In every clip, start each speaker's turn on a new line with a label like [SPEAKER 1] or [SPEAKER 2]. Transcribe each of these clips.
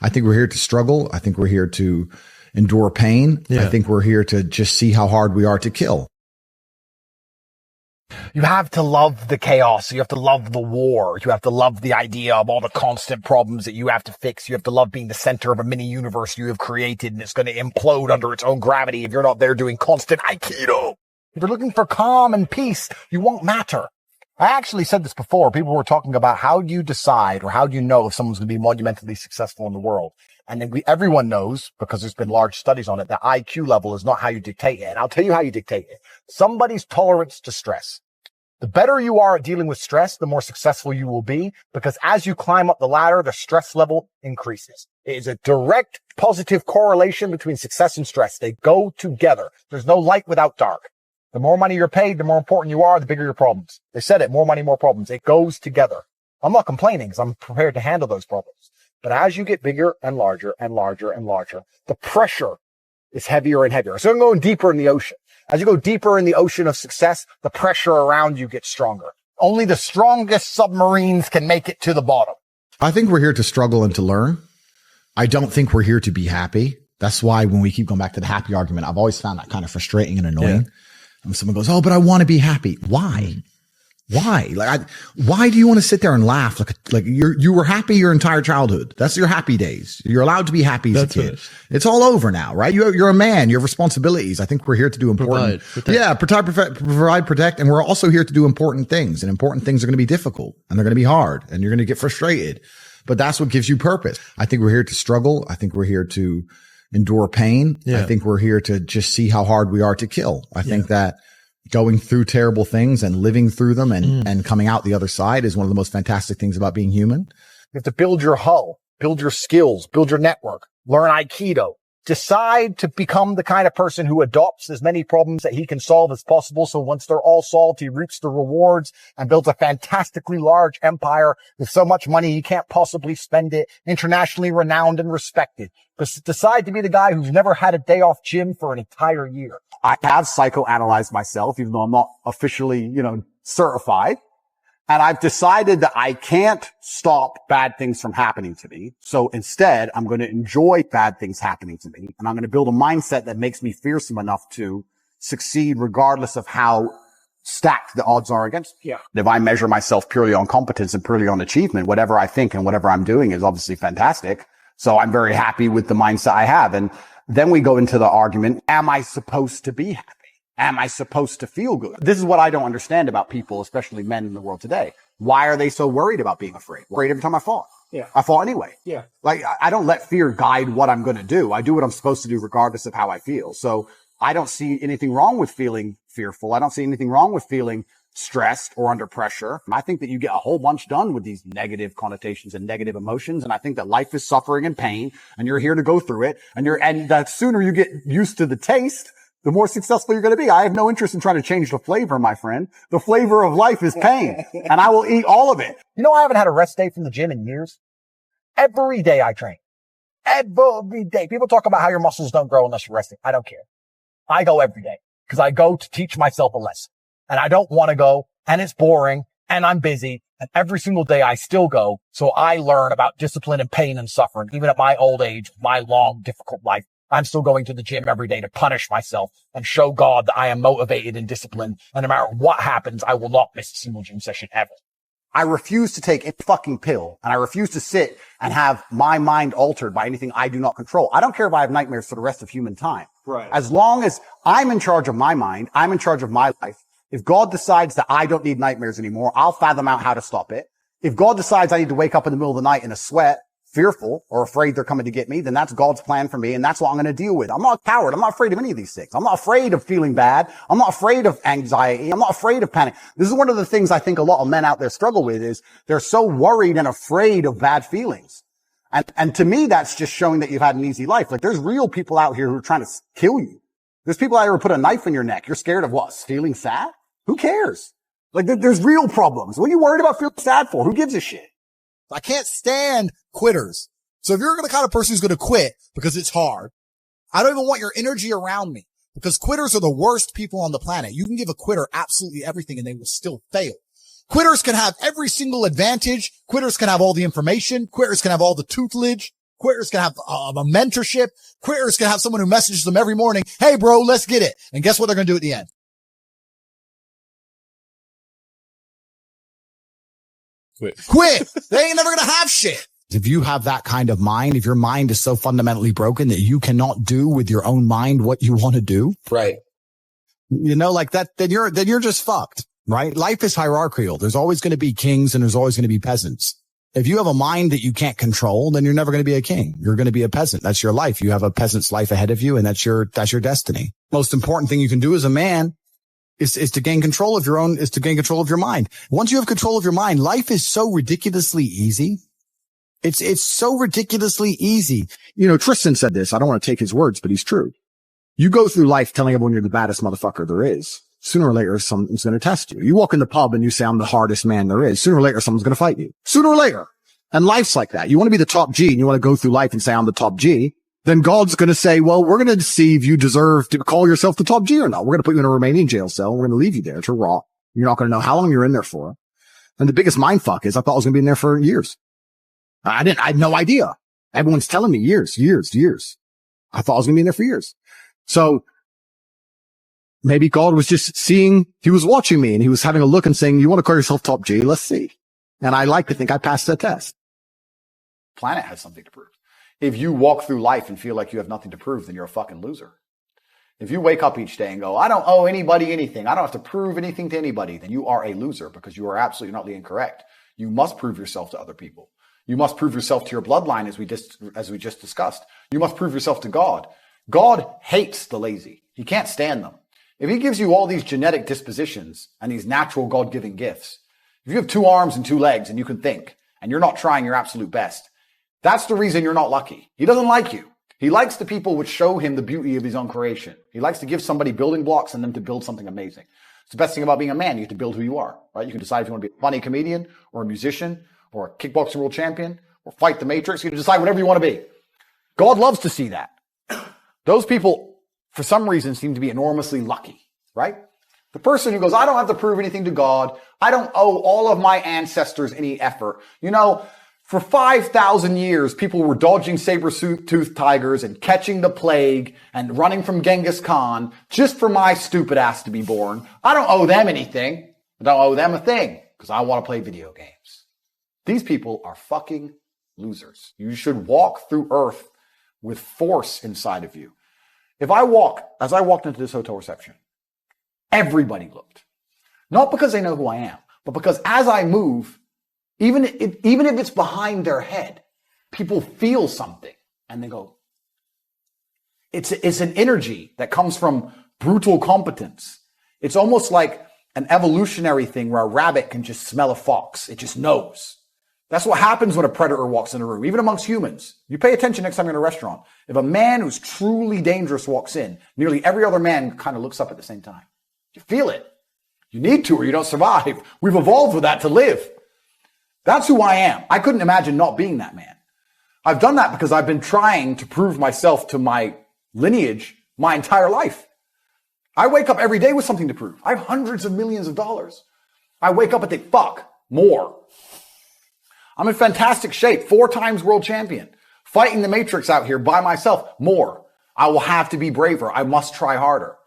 [SPEAKER 1] I think we're here to struggle. I think we're here to endure pain. I think we're here to just see how hard we are to kill.
[SPEAKER 2] You have to love the chaos. You have to love the war. You have to love the idea of all the constant problems that you have to fix. You have to love being the center of a mini universe you have created, and it's going to implode under its own gravity if you're not there doing constant Aikido. If you're looking for calm and peace, you won't matter. I actually said this before. People were talking about how do you decide or how do you know if someone's going to be monumentally successful in the world? And then everyone knows, because there's been large studies on it, that IQ level is not how you dictate it. And I'll tell you how you dictate it. Somebody's tolerance to stress. The better you are at dealing with stress, the more successful you will be, because as you climb up the ladder, the stress level increases. It is a direct positive correlation between success and stress. They go together. There's no light without dark. The more money you're paid, the more important you are, the bigger your problems. They said it, more money, more problems. It goes together. I'm not complaining because I'm prepared to handle those problems. But as you get bigger and larger and larger and larger, the pressure is heavier and heavier. So I'm going deeper in the ocean. As you go deeper in the ocean of success, the pressure around you gets stronger. Only the strongest submarines can make it to the bottom.
[SPEAKER 1] I think we're here to struggle and to learn. I don't think we're here to be happy. That's why when we keep going back to the happy argument, I've always found that kind of frustrating and annoying. Yeah. When someone goes, oh, but I want to be happy. Why? Why? Why do you want to sit there and laugh? Like you were happy your entire childhood. That's your happy days. You're allowed to be happy as a kid. It's all over now, right? You're a man. You have responsibilities. I think we're here to do important. Provide, protect. And we're also here to do important things, and important things are going to be difficult and they're going to be hard and you're going to get frustrated, but that's what gives you purpose. I think we're here to struggle. I think we're here to endure pain. I think we're here to just see how hard we are to kill. I think that going through terrible things and living through them and coming out the other side is one of the most fantastic things about being human.
[SPEAKER 2] You have to build your hull, build your skills, build your network, learn Aikido, decide to become the kind of person who adopts as many problems that he can solve as possible. So once they're all solved, he reaps the rewards and builds a fantastically large empire with so much money he can't possibly spend it, internationally renowned and respected. But decide to be the guy who's never had a day off gym for an entire year.
[SPEAKER 3] I have psychoanalyzed myself, even though I'm not officially, certified. And I've decided that I can't stop bad things from happening to me. So instead, I'm going to enjoy bad things happening to me. And I'm going to build a mindset that makes me fearsome enough to succeed regardless of how stacked the odds are against me. Yeah. If I measure myself purely on competence and purely on achievement, whatever I think and whatever I'm doing is obviously fantastic. So I'm very happy with the mindset I have. And then we go into the argument, am I supposed to be happy? Am I supposed to feel good? This is what I don't understand about people, especially men in the world today. Why are they so worried about being afraid? Afraid every time I fall. Yeah. I fall anyway. Yeah. Like, I don't let fear guide what I'm going to do. I do what I'm supposed to do regardless of how I feel. So I don't see anything wrong with feeling fearful. I don't see anything wrong with feeling stressed or under pressure. I think that you get a whole bunch done with these negative connotations and negative emotions. And I think that life is suffering and pain, and you're here to go through it. And the sooner you get used to the taste, the more successful you're going to be. I have no interest in trying to change the flavor, my friend. The flavor of life is pain, and I will eat all of it.
[SPEAKER 2] I haven't had a rest day from the gym in years. Every day I train. Every day. People talk about how your muscles don't grow unless you're resting. I don't care. I go every day because I go to teach myself a lesson. And I don't want to go, and it's boring, and I'm busy, and every single day I still go. So I learn about discipline and pain and suffering. Even at my old age, my long, difficult life, I'm still going to the gym every day to punish myself and show God that I am motivated and disciplined. And no matter what happens, I will not miss a single gym session ever.
[SPEAKER 3] I refuse to take a fucking pill, and I refuse to sit and have my mind altered by anything I do not control. I don't care if I have nightmares for the rest of human time. Right. As long as I'm in charge of my mind, I'm in charge of my life. If God decides that I don't need nightmares anymore, I'll fathom out how to stop it. If God decides I need to wake up in the middle of the night in a sweat, fearful or afraid they're coming to get me, then that's God's plan for me, and that's what I'm going to deal with. I'm not a coward. I'm not afraid of any of these things. I'm not afraid of feeling bad. I'm not afraid of anxiety. I'm not afraid of panic. This is one of the things I think a lot of men out there struggle with, is they're so worried and afraid of bad feelings. And to me, that's just showing that you've had an easy life. Like, there's real people out here who are trying to kill you. There's people out here who put a knife in your neck. You're scared of what? Feeling sad? Who cares? Like, there's real problems. What are you worried about feeling sad for? Who gives a shit?
[SPEAKER 4] I can't stand quitters. So if you're the kind of person who's going to quit because it's hard, I don't even want your energy around me, because quitters are the worst people on the planet. You can give a quitter absolutely everything and they will still fail. Quitters can have every single advantage. Quitters can have all the information. Quitters can have all the tutelage. Quitters can have a mentorship. Quitters can have someone who messages them every morning. Hey, bro, let's get it. And guess what they're going to do at the end? Quit. They ain't never going to have shit.
[SPEAKER 1] If you have that kind of mind, if your mind is so fundamentally broken that you cannot do with your own mind what you want to do.
[SPEAKER 2] Right.
[SPEAKER 1] You know, like that, then you're just fucked, right? Life is hierarchical. There's always going to be kings and there's always going to be peasants. If you have a mind that you can't control, then you're never going to be a king. You're going to be a peasant. That's your life. You have a peasant's life ahead of you, and that's your destiny. Most important thing you can do as a man is to gain control of your mind. Once you have control of your mind, life is so ridiculously easy. It's so ridiculously easy.
[SPEAKER 3] You know, Tristan said this. I don't want to take his words, but he's true. You go through life telling everyone you're the baddest motherfucker there is. Sooner or later, someone's going to test you. You walk in the pub and you say, I'm the hardest man there is. Sooner or later, someone's going to fight you. Sooner or later. And life's like that. You want to be the top G and you want to go through life and say, I'm the top G. Then God's going to say, well, we're going to see if you deserve to call yourself the top G or not. We're going to put you in a Romanian jail cell. We're going to leave you there to rot. You're not going to know how long you're in there for. And the biggest mindfuck is I thought I was going to be in there for years. I had no idea. Everyone's telling me years. I thought I was going to be in there for years. So maybe God was just seeing, he was watching me and he was having a look and saying, you want to call yourself top G? Let's see. And I like to think I passed the test.
[SPEAKER 2] Planet has something to prove. If you walk through life and feel like you have nothing to prove, then you're a fucking loser. If you wake up each day and go, I don't owe anybody anything, I don't have to prove anything to anybody, then you are a loser because you are absolutely not incorrect. You must prove yourself to other people. You must prove yourself to your bloodline as we just discussed. You must prove yourself to God. God hates the lazy. He can't stand them. If he gives you all these genetic dispositions and these natural God-given gifts, if you have 2 arms and 2 legs and you can think and you're not trying your absolute best, that's the reason you're not lucky. He doesn't like you. He likes the people which show him the beauty of his own creation. He likes to give somebody building blocks and them to build something amazing. It's the best thing about being a man. You have to build who you are, right? You can decide if you want to be a funny comedian or a musician or a kickboxing world champion or fight the Matrix. You can decide whatever you want to be. God loves to see that. Those people, for some reason, seem to be enormously lucky, right? The person who goes, I don't have to prove anything to God. I don't owe all of my ancestors any effort. You know, for 5,000 years, people were dodging saber-toothed tigers and catching the plague and running from Genghis Khan just for my stupid ass to be born. I don't owe them anything. I don't owe them a thing because I want to play video games. These people are fucking losers. You should walk through earth with force inside of you. As I walked into this hotel reception, everybody looked. Not because they know who I am, but because as I move, even if it's behind their head, people feel something and they go, it's an energy that comes from brutal competence. It's almost like an evolutionary thing where a rabbit can just smell a fox. It just knows. That's what happens when a predator walks in a room, even amongst humans. You pay attention next time you're in a restaurant. If a man who's truly dangerous walks in, nearly every other man kind of looks up at the same time. You feel it. You need to or you don't survive. We've evolved with that to live. That's who I am. I couldn't imagine not being that man. I've done that because I've been trying to prove myself to my lineage my entire life. I wake up every day with something to prove. I have hundreds of millions of dollars. I wake up and think, fuck, more. I'm in fantastic shape, 4 times world champion, fighting the Matrix out here by myself, more. I will have to be braver. I must try harder.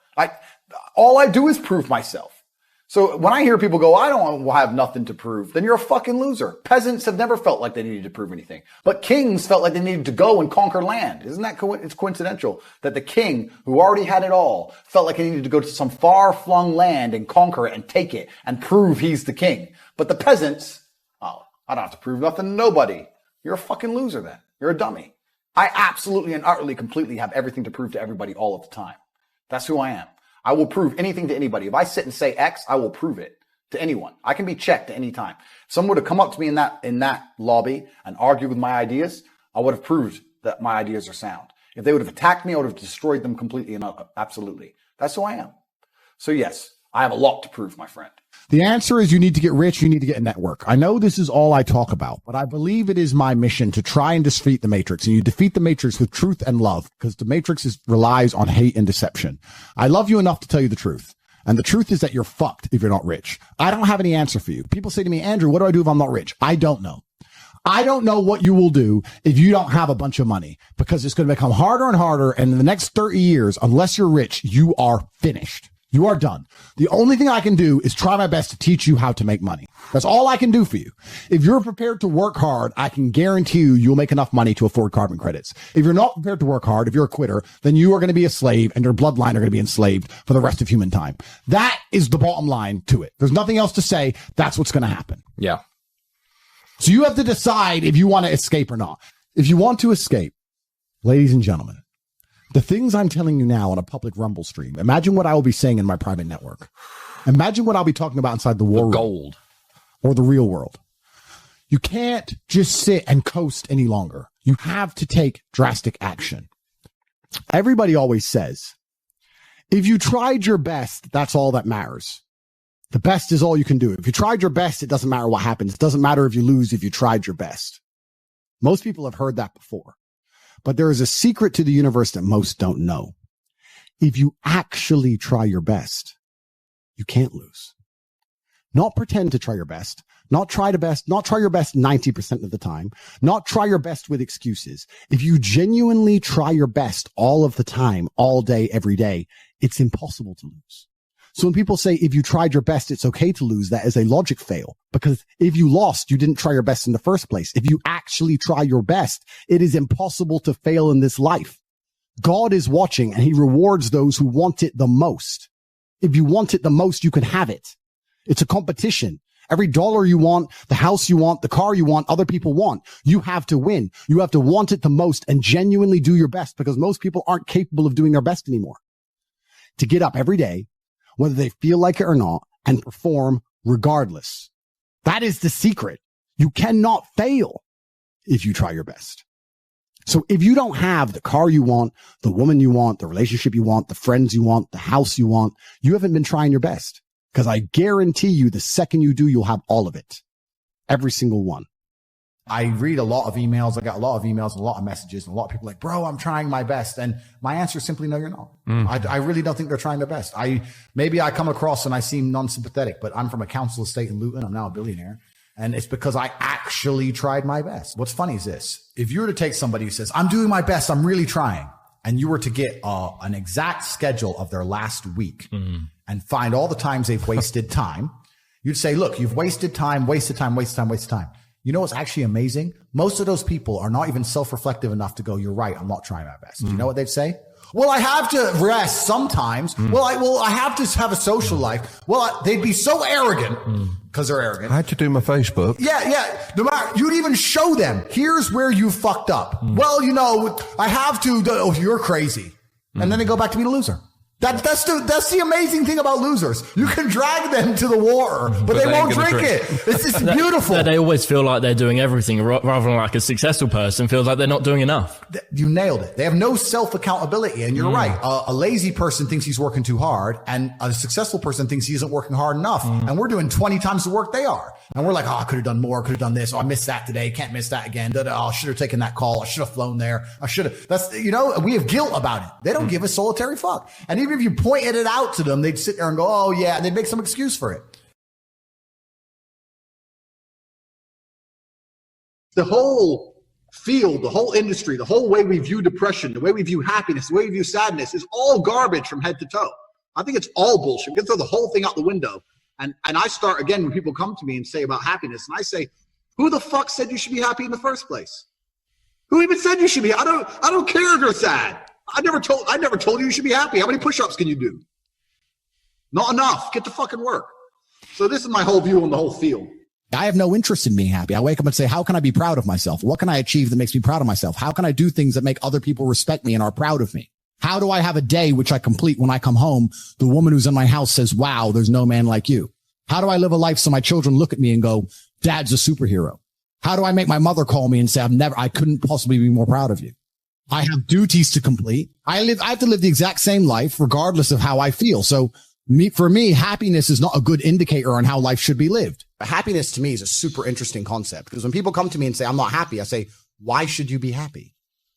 [SPEAKER 2] All I do is prove myself. So when I hear people go, I don't have nothing to prove, then you're a fucking loser. Peasants have never felt like they needed to prove anything, but kings felt like they needed to go and conquer land. Isn't that it's coincidental that the king who already had it all felt like he needed to go to some far-flung land and conquer it and take it and prove he's the king. But the peasants, I don't have to prove nothing to nobody. You're a fucking loser then. You're a dummy. I absolutely and utterly completely have everything to prove to everybody all of the time. That's who I am. I will prove anything to anybody. If I sit and say X, I will prove it to anyone. I can be checked at any time. If someone would have come up to me in that lobby and argued with my ideas, I would have proved that my ideas are sound. If they would have attacked me, I would have destroyed them completely and absolutely. That's who I am. So yes, I have a lot to prove, my friend.
[SPEAKER 1] The answer is you need to get rich. You need to get a network. I know this is all I talk about, but I believe it is my mission to try and defeat the Matrix. And you defeat the Matrix with truth and love because the Matrix relies on hate and deception. I love you enough to tell you the truth. And the truth is that you're fucked if you're not rich. I don't have any answer for you. People say to me, Andrew, what do I do if I'm not rich? I don't know.
[SPEAKER 5] I don't know what you will do if you don't have a bunch of money, because it's going to become harder and harder. And in the next 30 years, unless you're rich, you are finished. You are done. The only thing I can do is try my best to teach you how to make money. That's all I can do for you. If you're prepared to work hard, I can guarantee you'll make enough money to afford carbon credits. If you're not prepared to work hard, if you're a quitter, then you are going to be a slave and your bloodline are going to be enslaved for the rest of human time. That is the bottom line to it. There's nothing else to say. That's what's going to happen.
[SPEAKER 2] Yeah.
[SPEAKER 5] So you have to decide if you want to escape or not. If you want to escape, ladies and gentlemen, the things I'm telling you now on a public Rumble stream, imagine what I will be saying in my private network. Imagine what I'll be talking about inside the war room
[SPEAKER 2] Gold.
[SPEAKER 5] or the real world. You can't just sit and coast any longer. You have to take drastic action. Everybody always says, if you tried your best, that's all that matters. The best is all you can do. If you tried your best, it doesn't matter what happens. It doesn't matter if you lose if you tried your best. Most people have heard that before. But there is a secret to the universe that most don't know. If you actually try your best, you can't lose. Not pretend to try your best, not try your best 90% of the time, not try your best with excuses. If you genuinely try your best all of the time, all day, every day, it's impossible to lose. So when people say, if you tried your best, it's okay to lose, that is a logic fail. Because if you lost, you didn't try your best in the first place. If you actually try your best, it is impossible to fail in this life. God is watching and he rewards those who want it the most. If you want it the most, you can have it. It's a competition. Every dollar you want, the house you want, the car you want, other people want, you have to win. You have to want it the most and genuinely do your best, because most people aren't capable of doing their best anymore. To get up every day, whether they feel like it or not, and perform regardless. That is the secret. You cannot fail if you try your best. So if you don't have the car you want, the woman you want, the relationship you want, the friends you want, the house you want, you haven't been trying your best. Because I guarantee you the second you do, you'll have all of it. Every single one.
[SPEAKER 1] I read a lot of emails. I got a lot of emails, a lot of messages, and a lot of people like, bro, I'm trying my best. And my answer is simply, no, you're not. I really don't think they're trying their best. Maybe I come across and I seem non-sympathetic, but I'm from a council estate in Luton. I'm now a billionaire. And it's because I actually tried my best. What's funny is this. If you were to take somebody who says, I'm doing my best, I'm really trying, and you were to get an exact schedule of their last week and find all the times they've wasted time, you'd say, look, you've wasted time, wasted time, wasted time, wasted time. You know what's actually amazing? Most of those people are not even self-reflective enough to go, you're right, I'm not trying my best. Do you know what they'd say? Well, I have to rest sometimes. I have to have a social life. Well, they'd be so arrogant because they're arrogant.
[SPEAKER 6] I had to do my Facebook.
[SPEAKER 1] Yeah. No matter, you'd even show them, here's where you fucked up. Well, I have to. Oh, you're crazy. And then they go back to being a loser. That's the amazing thing about losers. You can drag them to the water, but they won't drink it. It's beautiful.
[SPEAKER 7] They always feel like they're doing everything, rather than like a successful person feels like they're not doing enough.
[SPEAKER 1] You nailed it. They have no self-accountability. And you're right. A lazy person thinks he's working too hard, and a successful person thinks he isn't working hard enough. And we're doing 20 times the work they are. And we're like, oh, I could have done more. Could have done this. Oh, I missed that today. Can't miss that again. Oh, I should have taken that call. I should have flown there. I should have. We have guilt about it. They don't give a solitary fuck. And even if you pointed it out to them, they'd sit there and go, oh yeah, and they'd make some excuse for it.
[SPEAKER 3] The whole field, the whole industry, the whole way we view depression, the way we view happiness, the way we view sadness is all garbage from head to toe. I think it's all bullshit. We can throw the whole thing out the window. And I start again when people come to me and say about happiness, and I say, who the fuck said you should be happy in the first place? Who even said you should be? I don't care if you're sad. I never told you should be happy. How many push-ups can you do? Not enough. Get to fucking work. So this is my whole view on the whole field.
[SPEAKER 5] I have no interest in being happy. I wake up and say, how can I be proud of myself? What can I achieve that makes me proud of myself? How can I do things that make other people respect me and are proud of me? How do I have a day which I complete when I come home? The woman who's in my house says, wow, there's no man like you. How do I live a life so my children look at me and go, Dad's a superhero? How do I make my mother call me and say, I couldn't possibly be more proud of you? I have duties to complete. I have to live the exact same life regardless of how I feel. So for me, happiness is not a good indicator on how life should be lived. Happiness to me is a super interesting concept, because when people come to me and say, I'm not happy, I say, why should you be happy?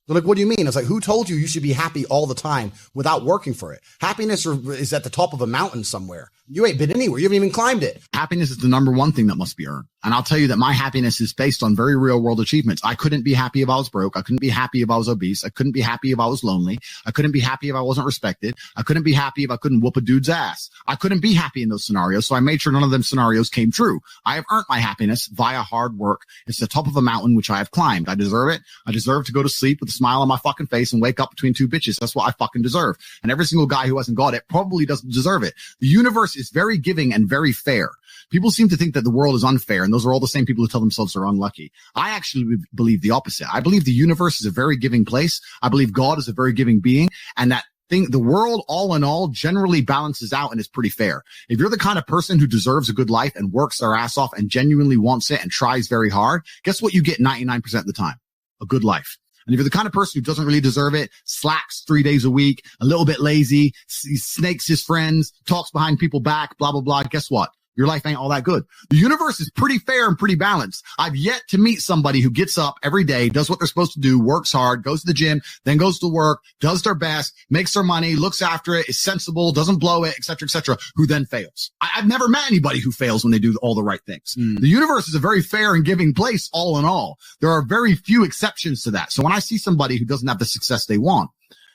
[SPEAKER 4] They're like, what do you mean? It's like, who told you you should be happy all the time without working for it? Happiness is at the top of a mountain somewhere. You ain't been anywhere. You haven't even climbed it.
[SPEAKER 5] Happiness is the number one thing that must be earned. And I'll tell you that my happiness is based on very real world achievements. I couldn't be happy if I was broke. I couldn't be happy if I was obese. I couldn't be happy if I was lonely. I couldn't be happy if I wasn't respected. I couldn't be happy if I couldn't whoop a dude's ass. I couldn't be happy in those scenarios. So I made sure none of them scenarios came true. I have earned my happiness via hard work. It's the top of a mountain, which I have climbed. I deserve it. I deserve to go to sleep with a smile on my fucking face and wake up between two bitches. That's what I fucking deserve. And every single guy who hasn't got it probably doesn't deserve it. The universe is very giving and very fair. People seem to think that the world is unfair, and those are all the same people who tell themselves they're unlucky. I actually believe the opposite. I believe the universe is a very giving place. I believe God is a very giving being, and that the world all in all generally balances out and is pretty fair. If you're the kind of person who deserves a good life and works their ass off and genuinely wants it and tries very hard, guess what you get 99% of the time? A good life. And if you're the kind of person who doesn't really deserve it, slacks 3 days a week, a little bit lazy, snakes his friends, talks behind people's back, blah, blah, blah, guess what? Your life ain't all that good. The universe is pretty fair and pretty balanced. I've yet to meet somebody who gets up every day, does what they're supposed to do, works hard, goes to the gym, then goes to work, does their best, makes their money, looks after it, is sensible, doesn't blow it, et cetera, who then fails. I've never met anybody who fails when they do all the right things. The universe is a very fair and giving place all in all. There are very few exceptions to that. So when I see somebody who doesn't have the success they want,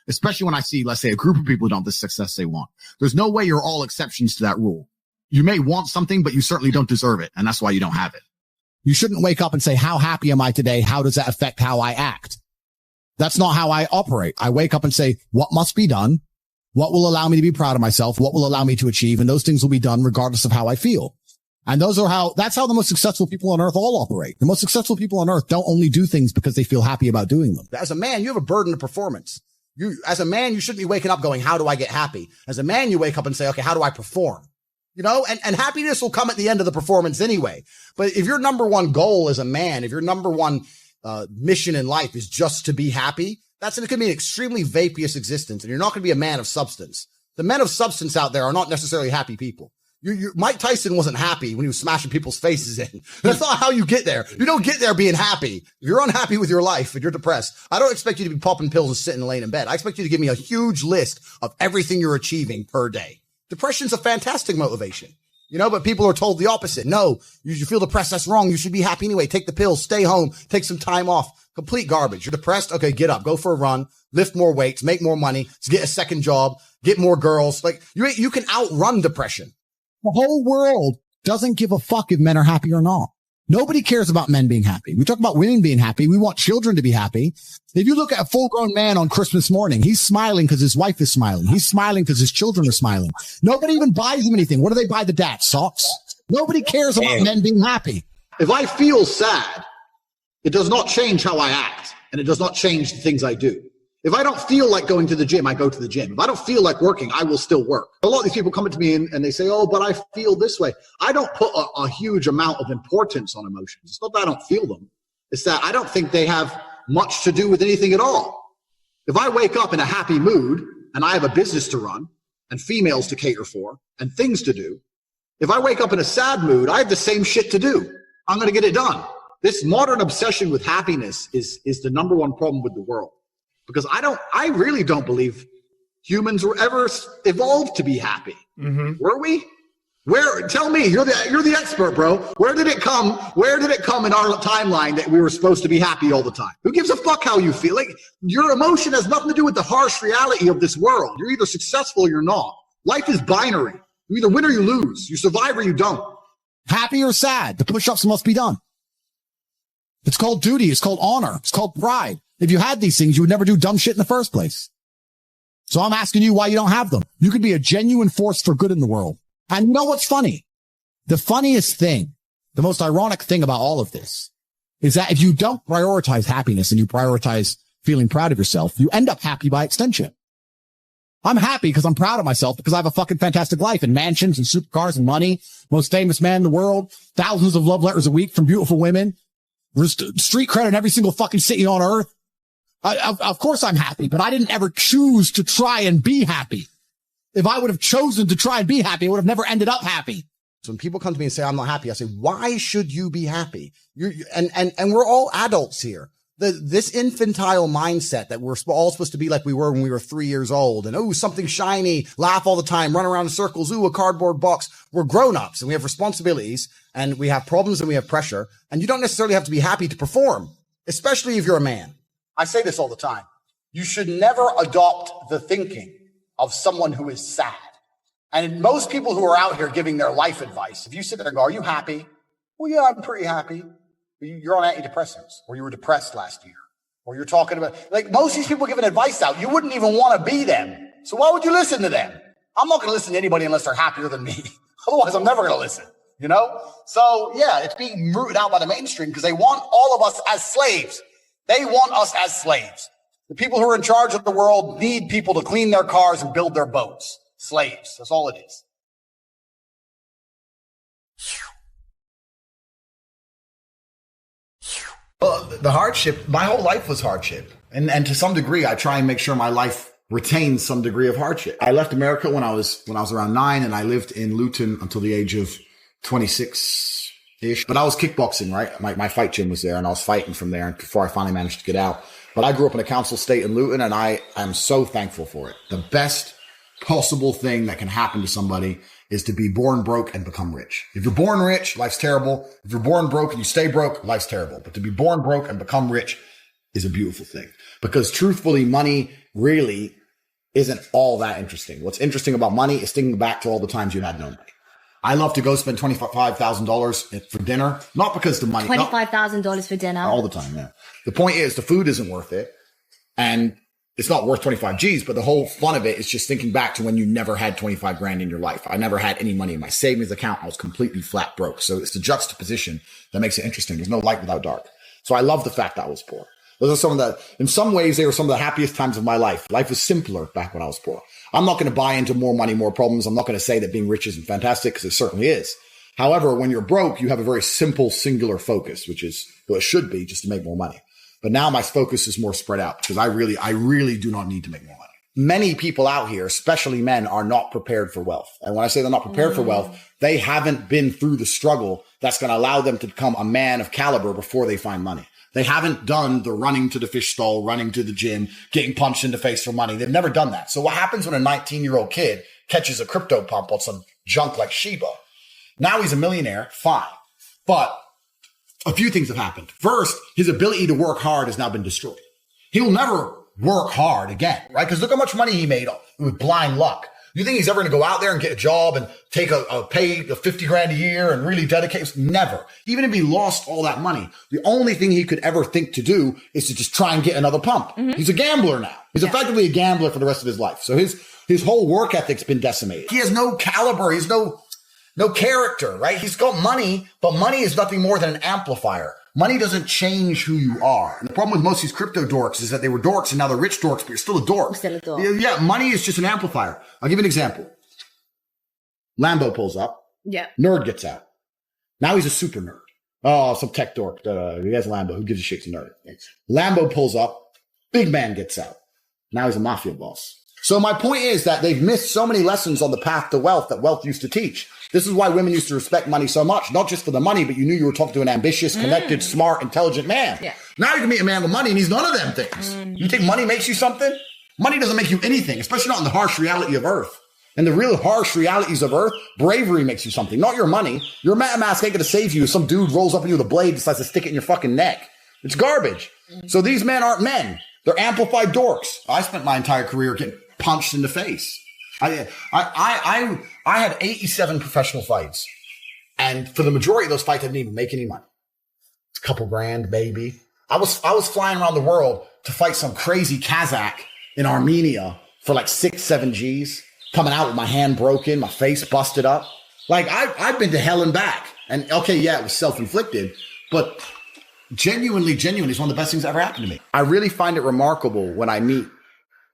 [SPEAKER 5] especially when I see, let's say, a group of people who don't have the success they want, there's no way you're all exceptions to that rule. You may want something, but you certainly don't deserve it. And that's why you don't have it.
[SPEAKER 4] You shouldn't wake up and say, how happy am I today? How does that affect how I act? That's not how I operate. I wake up and say, what must be done? What will allow me to be proud of myself? What will allow me to achieve? And those things will be done regardless of how I feel. And that's how the most successful people on earth all operate. The most successful people on earth don't only do things because they feel happy about doing them. As a man, you have a burden of performance. As a man, you shouldn't be waking up going, how do I get happy? As a man, you wake up and say, okay, how do I perform? You know, and happiness will come at the end of the performance anyway. But if your number one goal as a man, if your number one mission in life is just to be happy, it could be an extremely vaporous existence, and you're not going to be a man of substance. The men of substance out there are not necessarily happy people. Mike Tyson wasn't happy when he was smashing people's faces in. That's not how you get there. You don't get there being happy. If you're unhappy with your life and you're depressed, I don't expect you to be popping pills and sitting laying in bed. I expect you to give me a huge list of everything you're achieving per day. Depression's a fantastic motivation, but people are told the opposite. No, you feel depressed. That's wrong. You should be happy anyway. Take the pills, stay home, take some time off. Complete garbage. You're depressed. Okay, get up, go for a run, lift more weights, make more money, get a second job, get more girls. Like you can outrun depression. The whole world doesn't give a fuck if men are happy or not. Nobody cares about men being happy. We talk about women being happy. We want children to be happy. If you look at a full-grown man on Christmas morning, he's smiling because his wife is smiling. He's smiling because his children are smiling. Nobody even buys him anything. What do they buy the dad? Socks? Nobody cares about men being happy.
[SPEAKER 3] If I feel sad, it does not change how I act, and it does not change the things I do. If I don't feel like going to the gym, I go to the gym. If I don't feel like working, I will still work. A lot of these people come to me and they say, oh, but I feel this way. I don't put a huge amount of importance on emotions. It's not that I don't feel them. It's that I don't think they have much to do with anything at all. If I wake up in a happy mood and I have a business to run and females to cater for and things to do, if I wake up in a sad mood, I have the same shit to do. I'm going to get it done. This modern obsession with happiness is the number one problem with the world. Because I really don't believe humans were ever evolved to be happy. Mm-hmm. Were we? Tell me, you're the expert, bro. Where did it come in our timeline that we were supposed to be happy all the time? Who gives a fuck how you feel? Like, your emotion has nothing to do with the harsh reality of this world. You're either successful or you're not. Life is binary. You either win or you lose. You survive or you don't.
[SPEAKER 4] Happy or sad, the push-ups must be done. It's called duty. It's called honor. It's called pride. If you had these things, you would never do dumb shit in the first place. So I'm asking you why you don't have them. You could be a genuine force for good in the world. And you know what's funny? The funniest thing, the most ironic thing about all of this is that if you don't prioritize happiness and you prioritize feeling proud of yourself, you end up happy by extension. I'm happy because I'm proud of myself because I have a fucking fantastic life and mansions and supercars and money, most famous man in the world, thousands of love letters a week from beautiful women, street credit in every single fucking city on earth. Of course I'm happy, but I didn't ever choose to try and be happy. If I would have chosen to try and be happy, I would have never ended up happy. So when people come to me and say, I'm not happy, I say, why should you be happy? And we're all adults here. This infantile mindset that we're all supposed to be like we were when we were 3 years old and, oh, something shiny, laugh all the time, run around in circles. Ooh, a cardboard box. We're grown-ups and we have responsibilities and we have problems and we have pressure. And you don't necessarily have to be happy to perform, especially if you're a man.
[SPEAKER 3] I say this all the time. You should never adopt the thinking of someone who is sad. And most people who are out here giving their life advice, if you sit there and go, are you happy? Well, yeah, I'm pretty happy. You're on antidepressants, or you were depressed last year, or you're talking about, like, most of these people giving advice out, you wouldn't even want to be them. So why would you listen to them? I'm not going to listen to anybody unless they're happier than me. Otherwise, I'm never going to listen, you know? So yeah, it's being rooted out by the mainstream because they want all of us as slaves. They want us as slaves. The people who are in charge of the world need people to clean their cars and build their boats. Slaves. That's all it is.
[SPEAKER 1] Well, the hardship, my whole life was hardship. And to some degree, I try and make sure my life retains some degree of hardship. I left America when I was around 9, and I lived in Luton until the age of 26-ish. But I was kickboxing, right? My fight gym was there, and I was fighting from there before I finally managed to get out. But I grew up in a council estate in Luton, and I am so thankful for it. The best possible thing that can happen to somebody is to be born broke and become rich. If you're born rich, life's terrible. If you're born broke and you stay broke, life's terrible. But to be born broke and become rich is a beautiful thing, because truthfully, money really isn't all that interesting. What's interesting about money is thinking back to all the times you had no money. I love to go spend $25,000 for dinner, not because the money.
[SPEAKER 6] $25,000 for dinner.
[SPEAKER 1] All the time, yeah. The point is the food isn't worth it. And it's not worth 25 G's, but the whole fun of it is just thinking back to when you never had 25 grand in your life. I never had any money in my savings account. I was completely flat broke. So it's the juxtaposition that makes it interesting. There's no light without dark. So I love the fact that I was poor. Those are some of the, in some ways, they were some of the happiest times of my life. Life was simpler back when I was poor. I'm not going to buy into more money, more problems. I'm not going to say that being rich isn't fantastic, because it certainly is. However, when you're broke, you have a very simple, singular focus, which is what it should be, just to make more money. But now my focus is more spread out, because I really do not need to make more money. Many people out here, especially men, are not prepared for wealth. And when I say they're not prepared for wealth, they haven't been through the struggle that's going to allow them to become a man of caliber before they find money. They haven't done the running to the fish stall, running to the gym, getting punched in the face for money. They've never done that. So what happens when a 19-year-old kid catches a crypto pump on some junk like Shiba? Now he's a millionaire, fine. But a few things have happened. First, his ability to work hard has now been destroyed. He'll never work hard again, right? Because look how much money he made with blind luck. You think he's ever going to go out there and get a job and take a pay of 50 grand a year and really dedicate? Never. Even if he lost all that money, the only thing he could ever think to do is to just try and get another pump. Mm-hmm. He's a gambler now. He's effectively a gambler for the rest of his life. So his whole work ethic's been decimated. He has no caliber. He's no character, right? He's got money, but money is nothing more than an amplifier. Money doesn't change who you are. And the problem with most of these crypto dorks is that they were dorks and now they're rich dorks, but you're still a dork.
[SPEAKER 6] I'm still a dork.
[SPEAKER 1] Yeah, money is just an amplifier. I'll give you an example. Lambo pulls up.
[SPEAKER 6] Yeah.
[SPEAKER 1] Nerd gets out. Now he's a super nerd. Oh, some tech dork. He has a Lambo. Who gives a shit? He's a nerd. Lambo pulls up. Big man gets out. Now he's a mafia boss. So my point is that they've missed so many lessons on the path to wealth that wealth used to teach. This is why women used to respect money so much, not just for the money, but you knew you were talking to an ambitious, connected, smart, intelligent man. Yeah. Now you can meet a man with money and he's none of them things. You think money makes you something? Money doesn't make you anything, especially not in the harsh reality of Earth. And the real harsh realities of Earth, bravery makes you something, not your money. Your MetaMask ain't going to save you if some dude rolls up on you with a blade and decides to stick it in your fucking neck. It's garbage. So these men aren't men. They're amplified dorks. I spent my entire career getting punched in the face. I had 87 professional fights. And for the majority of those fights, I didn't even make any money. A couple grand, maybe. I was flying around the world to fight some crazy Kazakh in Armenia for like 6-7 G's, coming out with my hand broken, my face busted up. Like I've been to hell and back. And okay, yeah, it was self-inflicted, but genuinely is one of the best things that ever happened to me. I really find it remarkable when I meet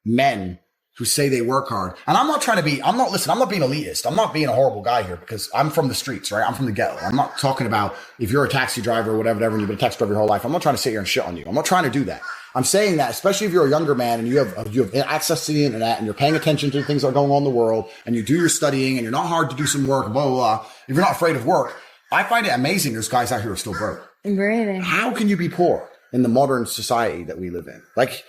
[SPEAKER 1] men who say they work hard. And I'm not being elitist. I'm not being a horrible guy here because I'm from the streets, right? I'm from the ghetto. I'm not talking about if you're a taxi driver or whatever, and you've been a taxi driver your whole life. I'm not trying to sit here and shit on you. I'm not trying to do that. I'm saying that, especially if you're a younger man and you have access to the internet and you're paying attention to the things that are going on in the world and you do your studying and you're not hard to do some work, blah, blah, blah. If you're not afraid of work, I find it amazing there's guys out here who are still broke.
[SPEAKER 6] Really?
[SPEAKER 1] How can you be poor? in the modern society that we live in. Like,